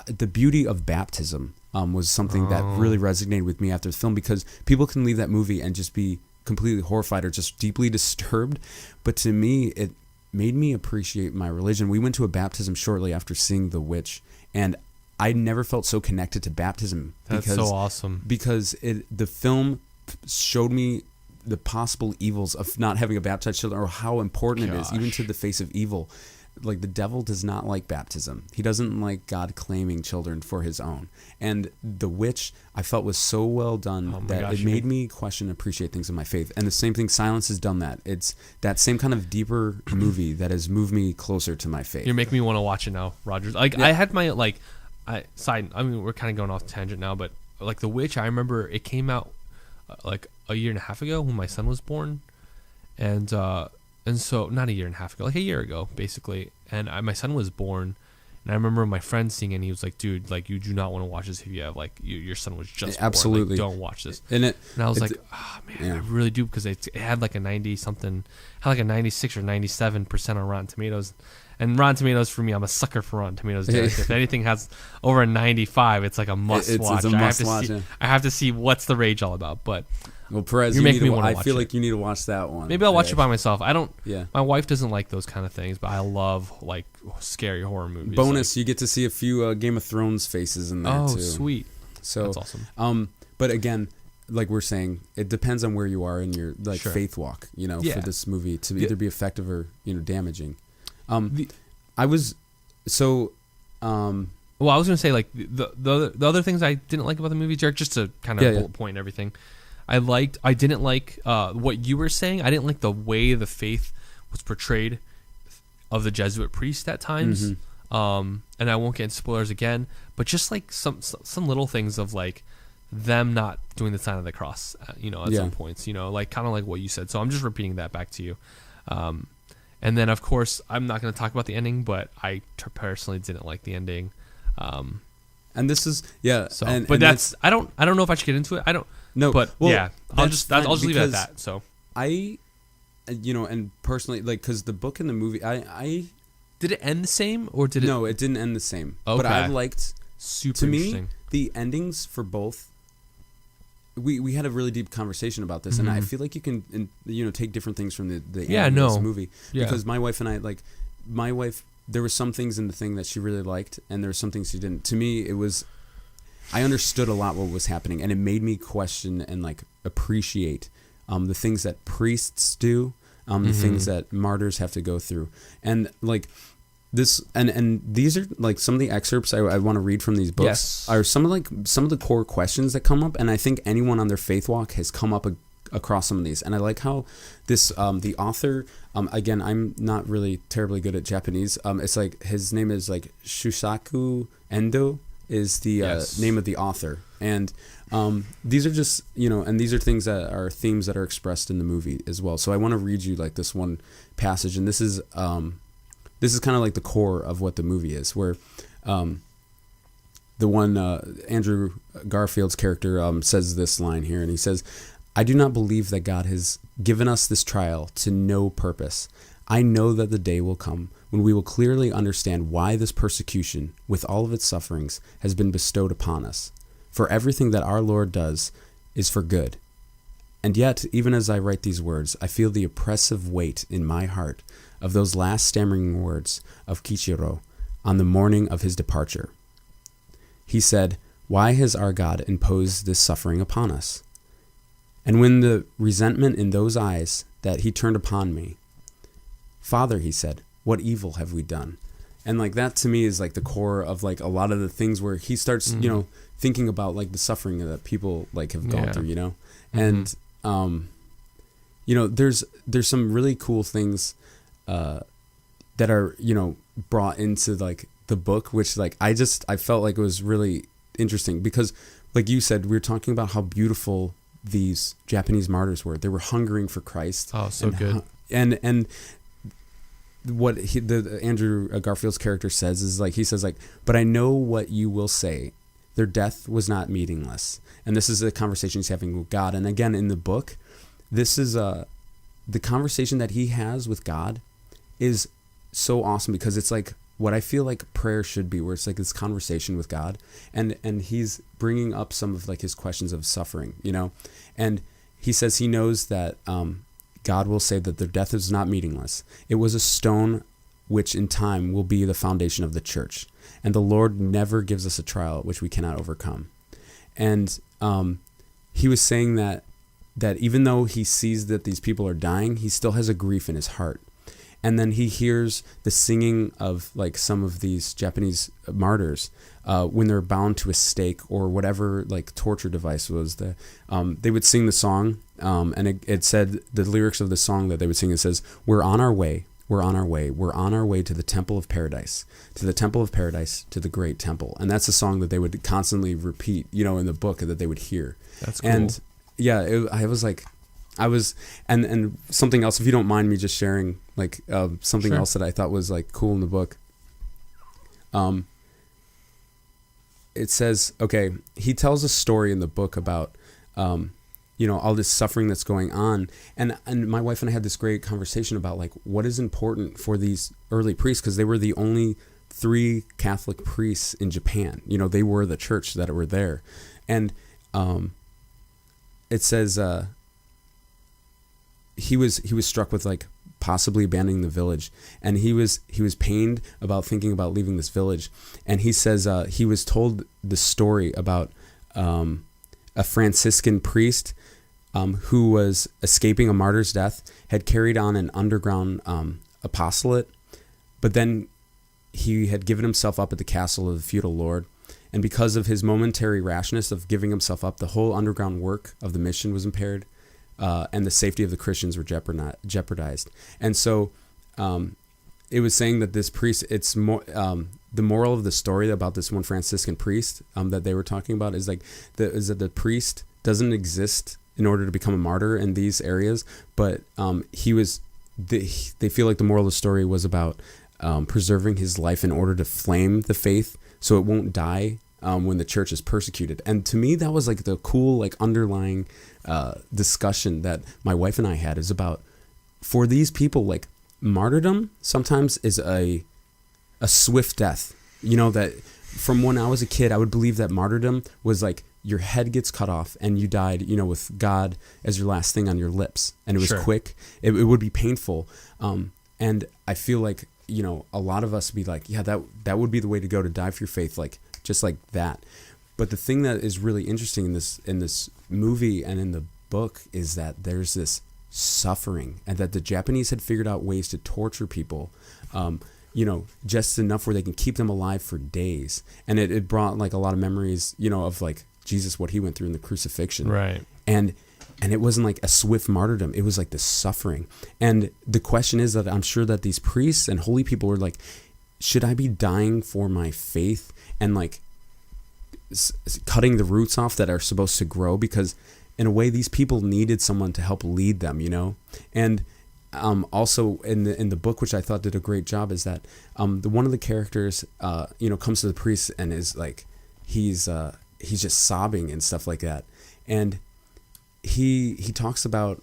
the beauty of baptism was something that really resonated with me after the film, because people can leave that movie and just be completely horrified or just deeply disturbed. But to me, it made me appreciate my religion. We went to a baptism shortly after seeing The Witch, and I never felt so connected to baptism. That's so awesome. Because the film showed me the possible evils of not having a baptized child, or how important it is, even to the face of evil. Like, the devil does not like baptism. He doesn't like God claiming children for his own. And The Witch, I felt, was so well done that it made me question and appreciate things in my faith. And the same thing, Silence has done that. It's that same kind of deeper movie that has moved me closer to my faith. You're making me want to watch it now, Rogers. Like, I had my, like... I mean, we're kind of going off tangent now, but like The Witch, I remember it came out like a year and a half ago when my son was born, and so not a year and a half ago, like a year ago basically, and my son was born. And I remember my friend seeing it, and he was like, dude, like, you do not want to watch this if you have, like, your son was just born. Absolutely. Like, don't watch this. And I was like, oh, man, I really do, because it had like a 90-something, had like a 96 or 97% on Rotten Tomatoes. And Rotten Tomatoes, for me, I'm a sucker for Rotten Tomatoes. If anything has over a 95, it's like a must-watch. It's a must-watch, I have to see what's the rage all about, but... Well, Perez, you're making me want to watch I feel like you need to watch that one. Maybe I'll watch it by myself. I don't. Yeah. My wife doesn't like those kind of things, but I love like scary horror movies. Bonus, you get to see a few Game of Thrones faces in there too. Oh, sweet. So that's awesome. But again, like we're saying, it depends on where you are in your faith walk. You know, for this movie to either be effective or damaging. I was so. Well, I was gonna say like the other things I didn't like about the movie, Jared, just to kind of bullet point everything. I didn't like what you were saying. I didn't like the way the faith was portrayed of the Jesuit priest at times. Mm-hmm. And I won't get into spoilers again, but just like some little things of like them not doing the sign of the cross, at some points, like kind of like what you said. So I'm just repeating that back to you. And then of course I'm not going to talk about the ending, but I personally didn't like the ending. And this is So, but that's I don't know if I should get into it. I don't. No, but I'll just leave it at that. So I, and personally, like, because the book and the movie, I did it end the same or did it? No, it didn't end the same. Okay. But I liked super interesting. Me the endings for both. We had a really deep conversation about this, and I feel like you can take different things from the end of this movie because my wife and I there were some things in the thing that she really liked, and there were some things she didn't. To me, it was. I understood a lot what was happening, and it made me question and like appreciate the things that priests do, the things that martyrs have to go through, and like this, and these are like some of the excerpts I want to read from these books are some of the core questions that come up, and I think anyone on their faith walk has come up across some of these, and I like how this the author again, I'm not really terribly good at Japanese. It's like his name is like Shusaku Endo. Is the name of the author, and these are just and these are things that are themes that are expressed in the movie as well. So I want to read you like this one passage, and this is kind of like the core of what the movie is, where the one Andrew Garfield's character says this line here, and he says, "I do not believe that God has given us this trial to no purpose. I know that the day will come when we will clearly understand why this persecution, with all of its sufferings, has been bestowed upon us. For everything that our Lord does is for good. And yet, even as I write these words, I feel the oppressive weight in my heart of those last stammering words of Kichiro on the morning of his departure. He said, 'Why has our God imposed this suffering upon us?' And when the resentment in those eyes that he turned upon me, 'Father,' he said, 'what evil have we done?'" And like that to me is like the core of like a lot of the things where he starts, thinking about like the suffering that people like have gone through, and there's some really cool things that are brought into like the book, which like I felt like it was really interesting because like you said, we were talking about how beautiful these Japanese martyrs were. They were hungering for Christ. Oh, so good. And what Andrew Garfield's character says is like, he says like, "But I know what you will say. Their death was not meaningless." And this is a conversation he's having with God. And again, in the book, this is the conversation that he has with God is so awesome because it's like what I feel like prayer should be, where it's like this conversation with God, and he's bringing up some of like his questions of suffering, and he says he knows that God will say that their death is not meaningless. It was a stone which in time will be the foundation of the church. And the Lord never gives us a trial which we cannot overcome. And he was saying that even though he sees that these people are dying, he still has a grief in his heart. And then he hears the singing of like some of these Japanese martyrs when they're bound to a stake or whatever like torture device was. They would sing the song, and it said the lyrics of the song that they would sing. It says, "We're on our way. We're on our way. We're on our way to the temple of paradise, to the temple of paradise, to the great temple." And that's a song that they would constantly repeat, in the book that they would hear. That's cool. And I was like, and something else, if you don't mind me just sharing, like, something Sure. else that I thought was like cool in the book. It says, okay, he tells a story in the book about, all this suffering that's going on. And my wife and I had this great conversation about like, what is important for these early priests? Cause they were the only 3 Catholic priests in Japan. They were the church that were there. And, it says, he was struck with like possibly abandoning the village, and he was pained about thinking about leaving this village. And he says he was told the story about a Franciscan priest who was escaping a martyr's death, had carried on an underground apostolate, but then he had given himself up at the castle of the feudal lord. And because of his momentary rashness of giving himself up, the whole underground work of the mission was impaired. And the safety of the Christians were jeopardized. And so it was saying that this priest, it's more, the moral of the story about this one Franciscan priest that they were talking about is like is that the priest doesn't exist in order to become a martyr in these areas, but they feel like the moral of the story was about preserving his life in order to flame the faith so it won't die when the church is persecuted. And to me, that was like the cool, like underlying discussion that my wife and I had, is about, for these people, like martyrdom sometimes is a swift death. That from when I was a kid, I would believe that martyrdom was like your head gets cut off and you died, with God as your last thing on your lips. And it was quick. It would be painful. And I feel like, a lot of us be like, yeah, that would be the way to go, to die for your faith. Like, just like that. But the thing that is really interesting in this movie and in the book is that there's this suffering, and that the Japanese had figured out ways to torture people, just enough where they can keep them alive for days. And it brought like a lot of memories, of like Jesus, what he went through in the crucifixion. Right. And it wasn't like a swift martyrdom. It was like this suffering. And the question is that I'm sure that these priests and holy people were like, should I be dying for my faith and like cutting the roots off that are supposed to grow? Because in a way, these people needed someone to help lead them, And also in the book, which I thought did a great job, is that one of the characters, comes to the priest and is like, he's just sobbing and stuff like that, and he talks about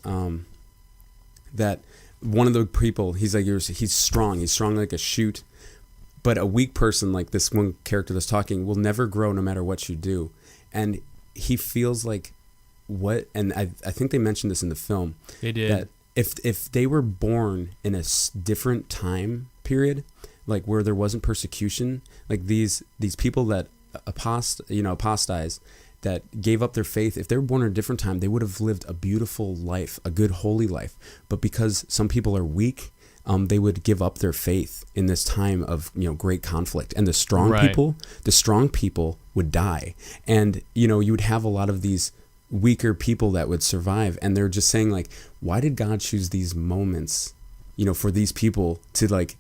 that one of the people, he's like, he's strong like a shoot. But a weak person, like this one character that's talking, will never grow no matter what you do. And he feels like and I think they mentioned this in the film. They did. That if they were born in a different time period, like where there wasn't persecution, like these people that apostatized, that gave up their faith, if they were born in a different time, they would have lived a beautiful life, a good holy life. But because some people are weak, they would give up their faith in this time of great conflict, and the strong people would die, and you would have a lot of these weaker people that would survive. And they're just saying like, why did God choose these moments for these people to like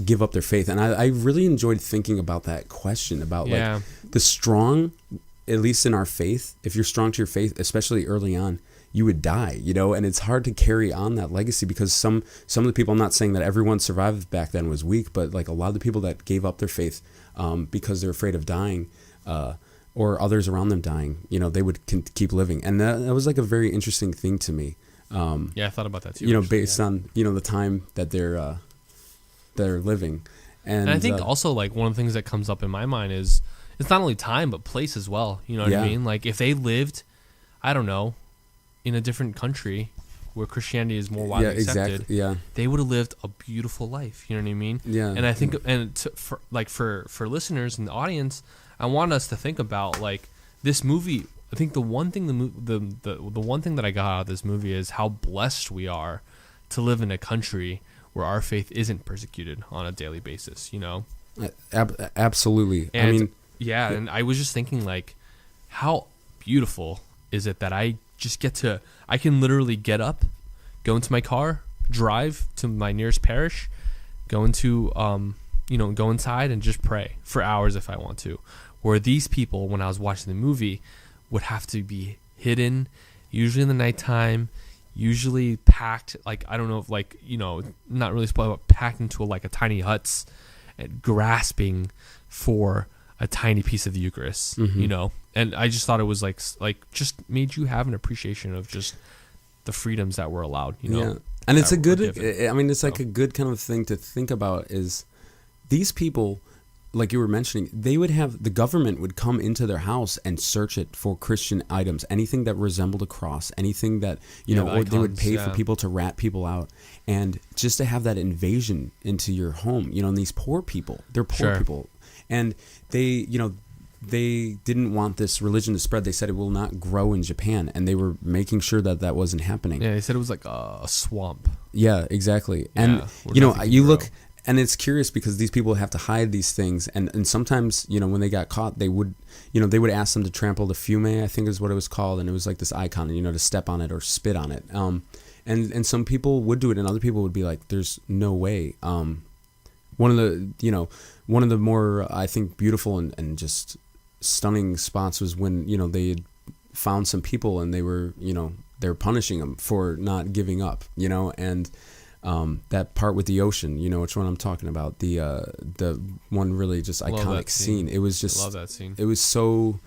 give up their faith? And I really enjoyed thinking about that question about like the strong, at least in our faith, if you're strong to your faith, especially early on, you would die, and it's hard to carry on that legacy, because some of the people, I'm not saying that everyone survived back then was weak, but like a lot of the people that gave up their faith because they're afraid of dying, or others around them dying, they would keep living. And that was like a very interesting thing to me. I thought about that too. Based on, the time that they're living. And I think also like one of the things that comes up in my mind is, it's not only time, but place as well. You know what I mean? Like if they lived, I don't know, in a different country where Christianity is more widely accepted, they would have lived a beautiful life. You know what I mean? Yeah. And I think, for listeners and the audience, I want us to think about like this movie. I think the one thing the one thing that I got out of this movie is how blessed we are to live in a country where our faith isn't persecuted on a daily basis. Absolutely. And, I mean, and I was just thinking like, how beautiful is it that I can literally get up, go into my car, drive to my nearest parish, go into, go inside and just pray for hours if I want to. Where these people, when I was watching the movie, would have to be hidden usually in the nighttime, usually packed, like, I don't know if, like, you know, not really spoiled, but packed into like a tiny huts and grasping for a tiny piece of the Eucharist, you know? And I just thought it was like just made you have an appreciation of just the freedoms that were allowed, you know? Yeah. And it's a good, given. I mean, it's like a good kind of thing to think about is these people, like you were mentioning, they would have, the government would come into their house and search it for Christian items, anything that resembled a cross, anything that, you know, or they would pay for people to rat people out. And just to have that invasion into your home, you know, and these poor people, they're poor people. And they, you know, they didn't want this religion to spread. They said it will not grow in Japan, and they were making sure that that wasn't happening. Yeah, they said it was like a swamp. Yeah, exactly. And, you know, you look, and it's curious because these people have to hide these things. And sometimes, you know, when they got caught, they would, you know, they would ask them to trample the fume, I think is what it was called. And it was like this icon, you know, to step on it or spit on it. And some people would do it, and other people would be like, there's no way. One of the, you know, one of the more, I think, beautiful and just stunning spots was when, you know, they had found some people and they were, you know, they were punishing them for not giving up, you know, and that part with the ocean, you know which one I'm talking about, the one really just iconic scene. It was just, I love that scene. It was so,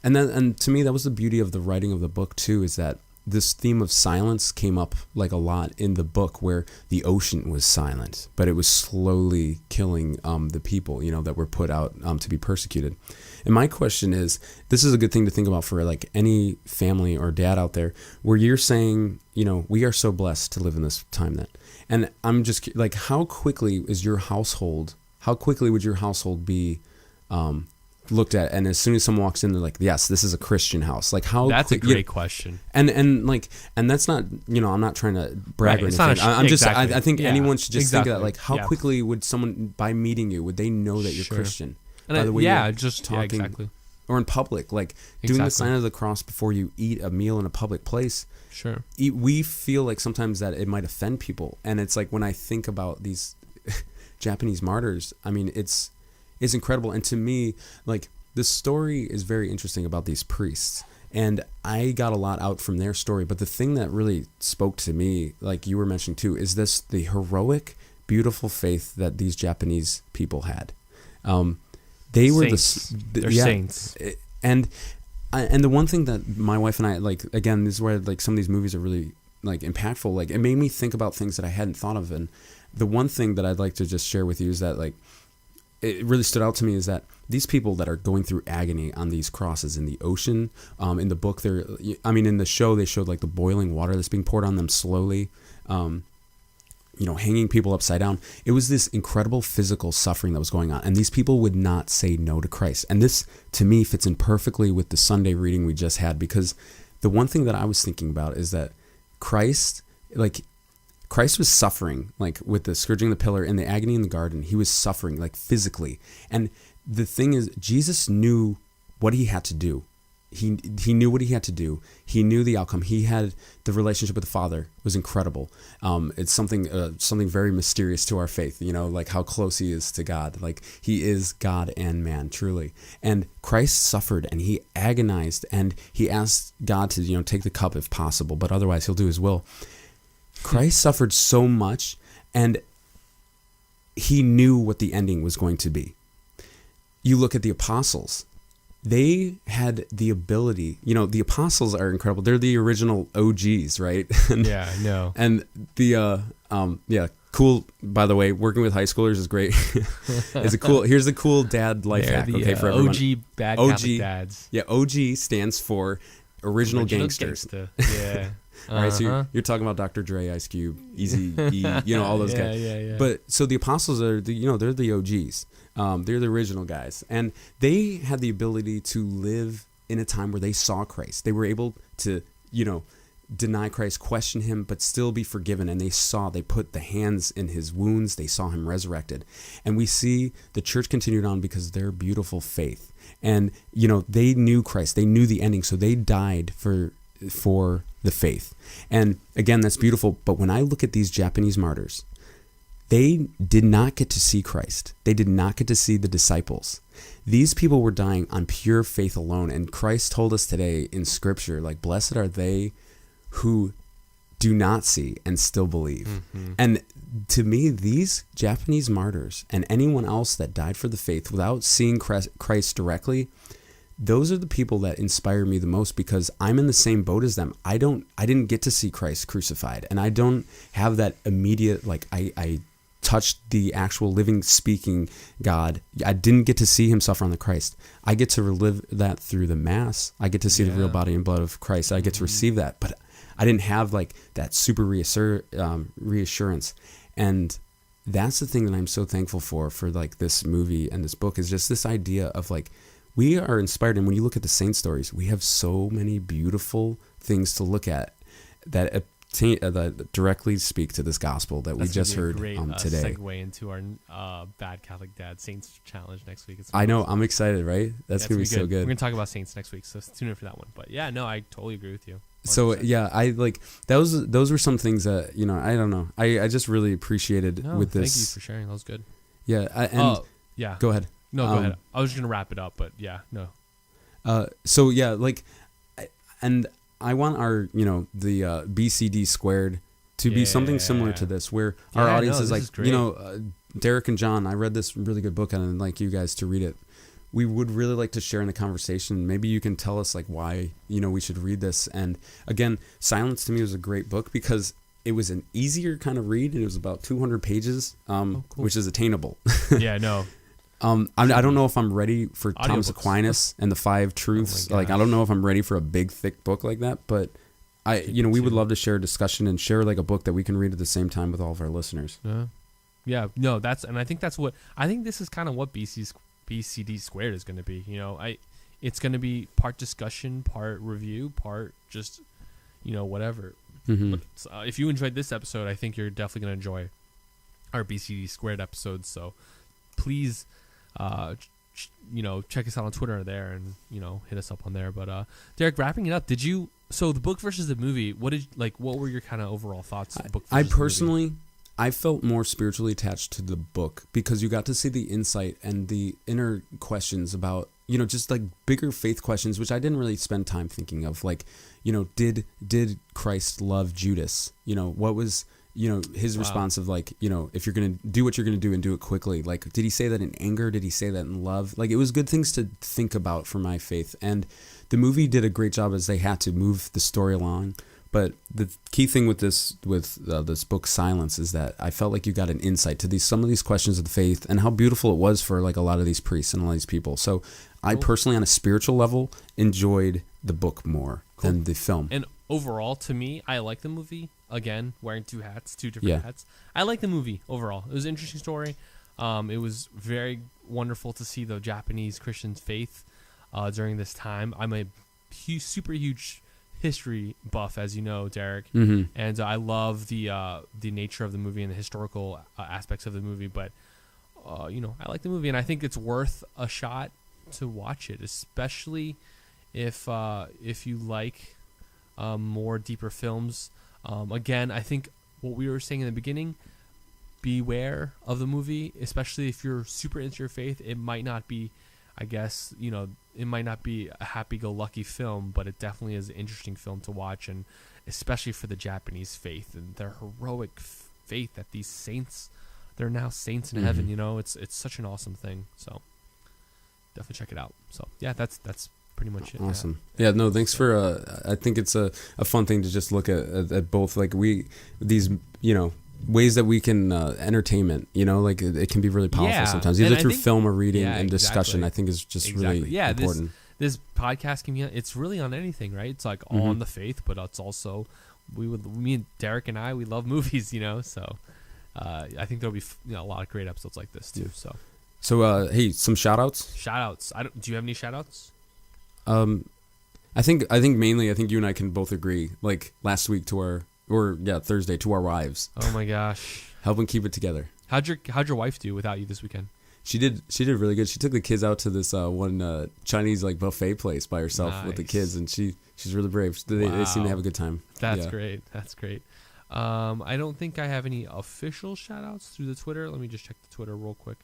and to me that was the beauty of the writing of the book too, is that this theme of silence came up like a lot in the book, where the ocean was silent, but it was slowly killing the people, you know, that were put out to be persecuted. And my question is, this is a good thing to think about for like any family or dad out there, where you're saying, you know, we are so blessed to live in this time that, and I'm just like, how quickly would your household be looked at, and as soon as someone walks in, they're like, yes, this is a Christian house? Like, how? That's a great question. And like, and that's not, you know, I'm not trying to brag or anything. I'm just, I think anyone should just think of that. Like, how quickly would someone, by meeting you, would they know that you're Christian? And by the way, just talking, or in public, like doing the sign of the cross before you eat a meal in a public place. Sure. We feel like sometimes that it might offend people, and it's like, when I think about these Japanese martyrs, I mean, it's incredible. And to me, like, the story is very interesting about these priests, and I got a lot out from their story. But the thing that really spoke to me, like you were mentioning too, is the heroic, beautiful faith that these Japanese people had. They were saints. They're saints. And the one thing that my wife and I, like, again, this is where like some of these movies are really like impactful. Like, it made me think about things that I hadn't thought of. And the one thing that I'd like to just share with you is that, like, it really stood out to me is that these people that are going through agony on these crosses in the ocean, in the book, in the show, they showed like the boiling water that's being poured on them slowly, you know, hanging people upside down. It was this incredible physical suffering that was going on, and these people would not say no to Christ. And this, to me, fits in perfectly with the Sunday reading we just had, because the one thing that I was thinking about is that Christ was suffering, like with the scourging of the pillar and the agony in the garden. He was suffering, like, physically. And the thing is, Jesus knew what he had to do. He knew what he had to do. He knew the outcome. He had the relationship with the Father. It was incredible. It's something very mysterious to our faith, you know, like how close he is to God. Like, he is God and man, truly. And Christ suffered, and he agonized, and he asked God to, you know, take the cup if possible, but otherwise he'll do his will. Christ suffered so much, and he knew what the ending was going to be. You look at the apostles. They had the ability, you know, the apostles are incredible. They're the original OGs, right? Yeah, I know. And cool, by the way, working with high schoolers is great. Here's a cool dad life hack, okay, for everyone. OG bad Catholic dads. Yeah, OG stands for original gangsters. Yeah. All right, so you're talking about Dr. Dre, Ice Cube, Eazy-E, you know, all those guys. Yeah. But so the apostles are, they're the OGs. They're the original guys, and they had the ability to live in a time where they saw Christ. They were able to, you know, deny Christ, question him, but still be forgiven. And they put the hands in his wounds. They saw him resurrected. And we see the church continued on because of their beautiful faith. And, you know, they knew Christ. They knew the ending, so they died for the faith. And again, that's beautiful. But when I look at these Japanese martyrs, they did not get to see Christ. They did not get to see the disciples. These people were dying on pure faith alone. And Christ told us today in Scripture, like, blessed are they who do not see and still believe. Mm-hmm. And to me, these Japanese martyrs and anyone else that died for the faith without seeing Christ directly, those are the people that inspire me the most, because I'm in the same boat as them. I didn't get to see Christ crucified, and I don't have that immediate, like, I touched the actual living, speaking God. I didn't get to see him suffer on the Christ. I get to relive that through the Mass. I get to see the real body and blood of Christ. I get to receive that, but I didn't have like that super reassurance. And that's the thing that I'm so thankful for like this movie and this book, is just this idea of like, we are inspired. And when you look at the saint stories, we have so many beautiful things to look at that directly speak to this gospel that we just heard great, today. Segue into our Bad Catholic Dad Saints Challenge next week. I know, I'm excited, right? That's gonna be so good. We're gonna talk about saints next week, so tune in for that one. But yeah, no, I totally agree with you. 100%. So yeah, I like those were some things that, you know, I don't know, I just really appreciated with this. Thank you for sharing. That was good. Yeah, yeah. Go ahead. No, go ahead. I was just gonna wrap it up, but yeah, no. So yeah, like, and I want our, you know, the BCD squared to be something similar to this, where our audience is like, you know, Derek and John. I read this really good book, and I'd like you guys to read it. We would really like to share in the conversation. Maybe you can tell us like why, you know, we should read this. And again, Silence to me was a great book because it was an easier kind of read, and it was about 200 pages, cool. which is attainable. Yeah, no. I don't know if I'm ready for Thomas Audiobooks. Aquinas and the Five Truths. Oh Like, I don't know if I'm ready for a big, thick book like that, but we would love to share a discussion and share like a book that we can read at the same time with all of our listeners. Yeah, no, I think this is kind of what BCD squared is going to be. You know, it's going to be part discussion, part review, part just, you know, whatever. Mm-hmm. But if you enjoyed this episode, I think you're definitely going to enjoy our BCD squared episodes. So please, you know, check us out on Twitter there, and, you know, hit us up on there. But Derek, wrapping it up, so the book versus the movie, what were your kind of overall thoughts? I personally, I felt more spiritually attached to the book because you got to see the insight and the inner questions about, you know, just like bigger faith questions, which I didn't really spend time thinking of. Like, you know, did Christ love Judas? You know, what was, you know, his response of like, you know, if you're going to do what you're going to do and do it quickly, like, did he say that in anger? Did he say that in love? Like, it was good things to think about for my faith. And the movie did a great job as they had to move the story along. But the key thing with this book, Silence, is that I felt like you got an insight to some of these questions of the faith and how beautiful it was for like a lot of these priests and all these people. So I personally, on a spiritual level, enjoyed the book more than the film. And overall, to me, I like the movie. Again, wearing two different hats. I like the movie overall. It was an interesting story. It was very wonderful to see the Japanese Christian faith during this time. I'm a super huge history buff, as you know, Derek, and I love the nature of the movie and the historical aspects of the movie. But you know, I like the movie, and I think it's worth a shot to watch it, especially if you like more deeper films. Again, I think what we were saying in the beginning, beware of the movie, especially if you're super into your faith. It might not be, I guess, you know, it might not be a happy-go-lucky film, but it definitely is an interesting film to watch, and especially for the Japanese faith and their heroic faith that these saints, they're now saints in heaven. You know, it's such an awesome thing. So definitely check it out. So yeah, that's pretty much it. Awesome. Yeah, no, thanks for I think it's a fun thing to just look at both, like these, you know, ways that we can entertainment, you know, like it can be really powerful sometimes, either through film or reading and discussion. I think is just really important. This podcast can be, it's really on anything, right? It's like all on the faith, but it's also, me and Derek and we love movies, you know, so I think there'll be a lot of great episodes like this too. So hey, some shout outs. Do you have any shout outs? I think mainly, I think you and I can both agree, like last week Thursday, to our wives. Oh my gosh. Helping keep it together. How'd your wife do without you this weekend? She did really good. She took the kids out to this one Chinese like buffet place by herself with the kids, and she's really brave. They seem to have a good time. That's great. I don't think I have any official shout outs through the Twitter. Let me just check the Twitter real quick.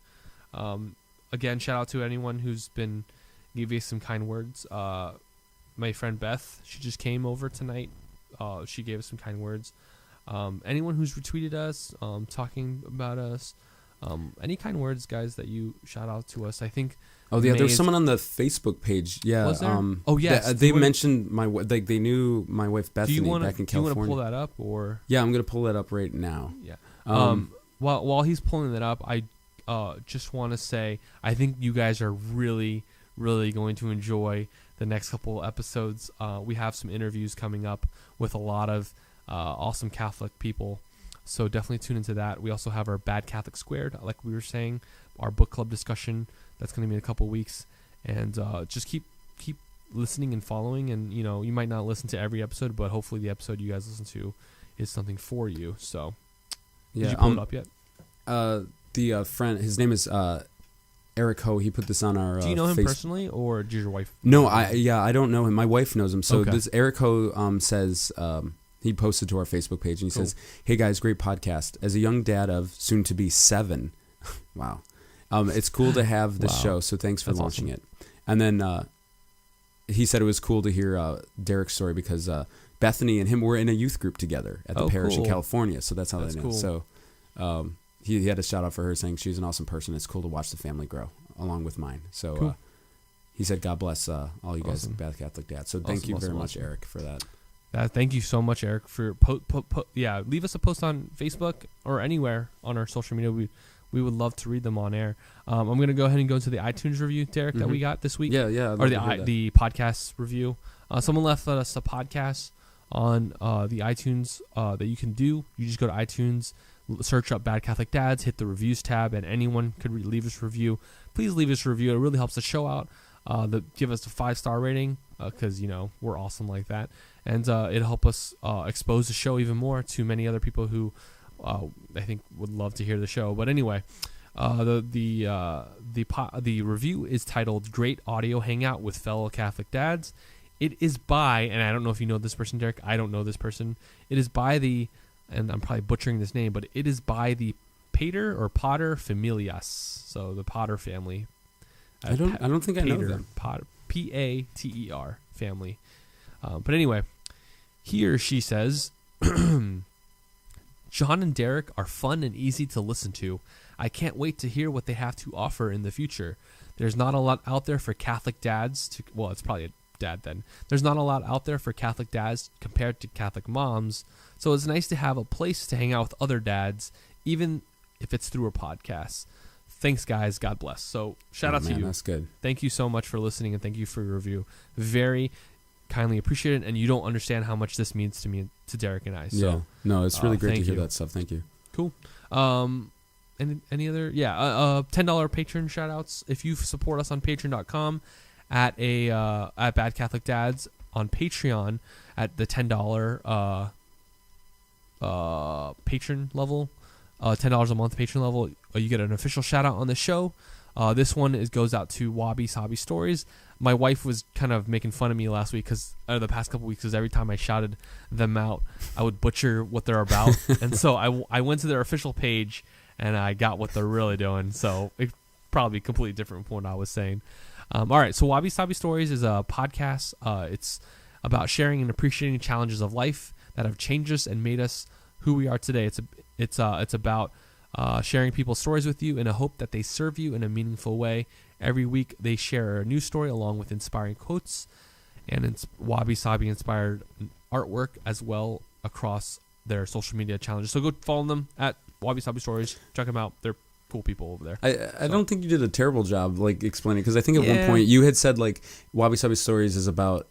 Again, shout out to anyone who's been giving some kind words. My friend Beth, she just came over tonight she gave us some kind words. Anyone who's retweeted us, talking about us, any kind words, guys, that you shout out to us. I think. Oh yeah, there was someone on the Facebook page. Yeah. Was there? Oh yes. They mentioned they knew my wife Bethany back in California. Do you want to pull that up or? Yeah, I'm gonna pull that up right now. Yeah. While he's pulling that up, I just want to say I think you guys are really, really going to enjoy the next couple episodes. We have some interviews coming up with a lot of awesome Catholic people, so definitely tune into that. We also have our Bad Catholic Squared, like we were saying, our book club discussion that's going to be in a couple weeks, and just keep listening and following. And you might not listen to every episode, but hopefully the episode you guys listen to is something for you. So yeah, did you pull it up yet? The friend, his name is Eric Ho. He put this on our. Do you know him personally, or did your wife? No, I don't know him. My wife knows him. So Okay. this Eric Ho says he posted to our Facebook page and he says, "Hey guys, great podcast. As a young dad of soon to be 7, wow, it's cool to have this Wow. show. So thanks for That's launching awesome. it." And then he said it was cool to hear Derek's story because Bethany and him were in a youth group together at the parish in California. So that's how they know. Cool. So he had a shout out for her saying she's an awesome person. It's cool to watch the family grow along with mine. So Cool. he said, "God bless all you guys, Awesome. Bad Catholic Dads." So thank you very much, Eric, for that. Thank you so much, Eric, for leave us a post on Facebook or anywhere on our social media. We would love to read them on air. I'm going to go ahead and go into the iTunes review, Derek, that we got this week. Yeah. Or the podcast review. Someone left us a podcast on the iTunes that you can do. You just go to iTunes, search up Bad Catholic Dads, hit the reviews tab, and anyone could leave us a review. Please leave us a review. It really helps the show out. Give us a 5-star rating because we're awesome like that, and it'll help us expose the show even more to many other people who I think would love to hear the show. But anyway, the review is titled "Great Audio Hangout with Fellow Catholic Dads." It is by, and I don't know if you know this person, Derek. I don't know this person. It is by and I'm probably butchering this name, but it is by the Pater or Potter Familias. So the Potter family. I don't think I know them. Potter, Pater family. But anyway, he or she says, John and Derek are fun and easy to listen to. I can't wait to hear what they have to offer in the future. There's not a lot out there for Catholic dads well, it's probably a dad then. There's not a lot out there for Catholic dads compared to Catholic moms. So it's nice to have a place to hang out with other dads, even if it's through a podcast. Thanks, guys. God bless. So shout out to you. That's good. Thank you so much for listening, and thank you for your review. Very kindly appreciate it, and you don't understand how much this means to me, to Derek and I. So, yeah. No, it's really great to hear you. that stuff. Thank you. Cool. Any other? Yeah. $10 patron shout outs. If you support us on patreon.com at Bad Catholic Dads on Patreon at the $10 patron level, $10 a month patron level, you get an official shout out on the show. This one goes out to Wabi Sabi Stories. My wife was kind of making fun of me last week the past couple weeks, because every time I shouted them out, I would butcher what they're about. And so I went to their official page and I got what they're really doing. So it's probably completely different from what I was saying. All right. So Wabi Sabi Stories is a podcast. It's about sharing and appreciating challenges of life that have changed us and made us who we are today. It's about sharing people's stories with you in a hope that they serve you in a meaningful way. Every week they share a new story along with inspiring quotes and it's Wabi Sabi inspired artwork as well across their social media challenges. So go follow them at Wabi Sabi Stories. Check them out. They're cool people over there. I don't think you did a terrible job explaining, because I think at one point you had said Wabi Sabi Stories is about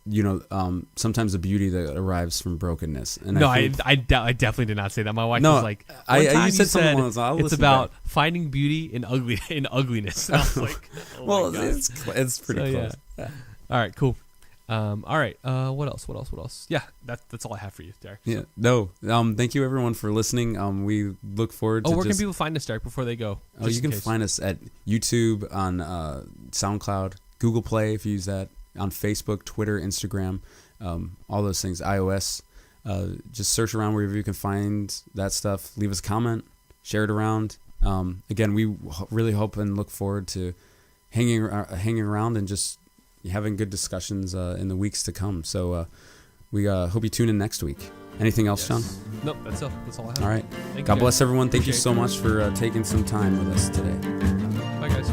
sometimes the beauty that arrives from brokenness. And no, I definitely did not say that. My wife was like, you said something else. It's about finding beauty in ugliness. And I was like, oh well, my God. it's pretty close. Yeah. All right, cool. All right. What else? Yeah, that's all I have for you, Derek. Yeah. No. Thank you everyone for listening. We look forward to. Where can people find us, Derek, before they go? You can find us at YouTube, on SoundCloud, Google Play if you use that, on Facebook, Twitter, Instagram, all those things. iOS. Just search around wherever you can find that stuff. Leave us a comment. Share it around. Again, we really hope and look forward to hanging around and just having good discussions in the weeks to come. So we hope you tune in next week. Anything else, Sean? Nope, that's all I have. All right. Thank you, God guys. bless everyone. Thank you Appreciate so much for taking some time with us today. Bye, guys.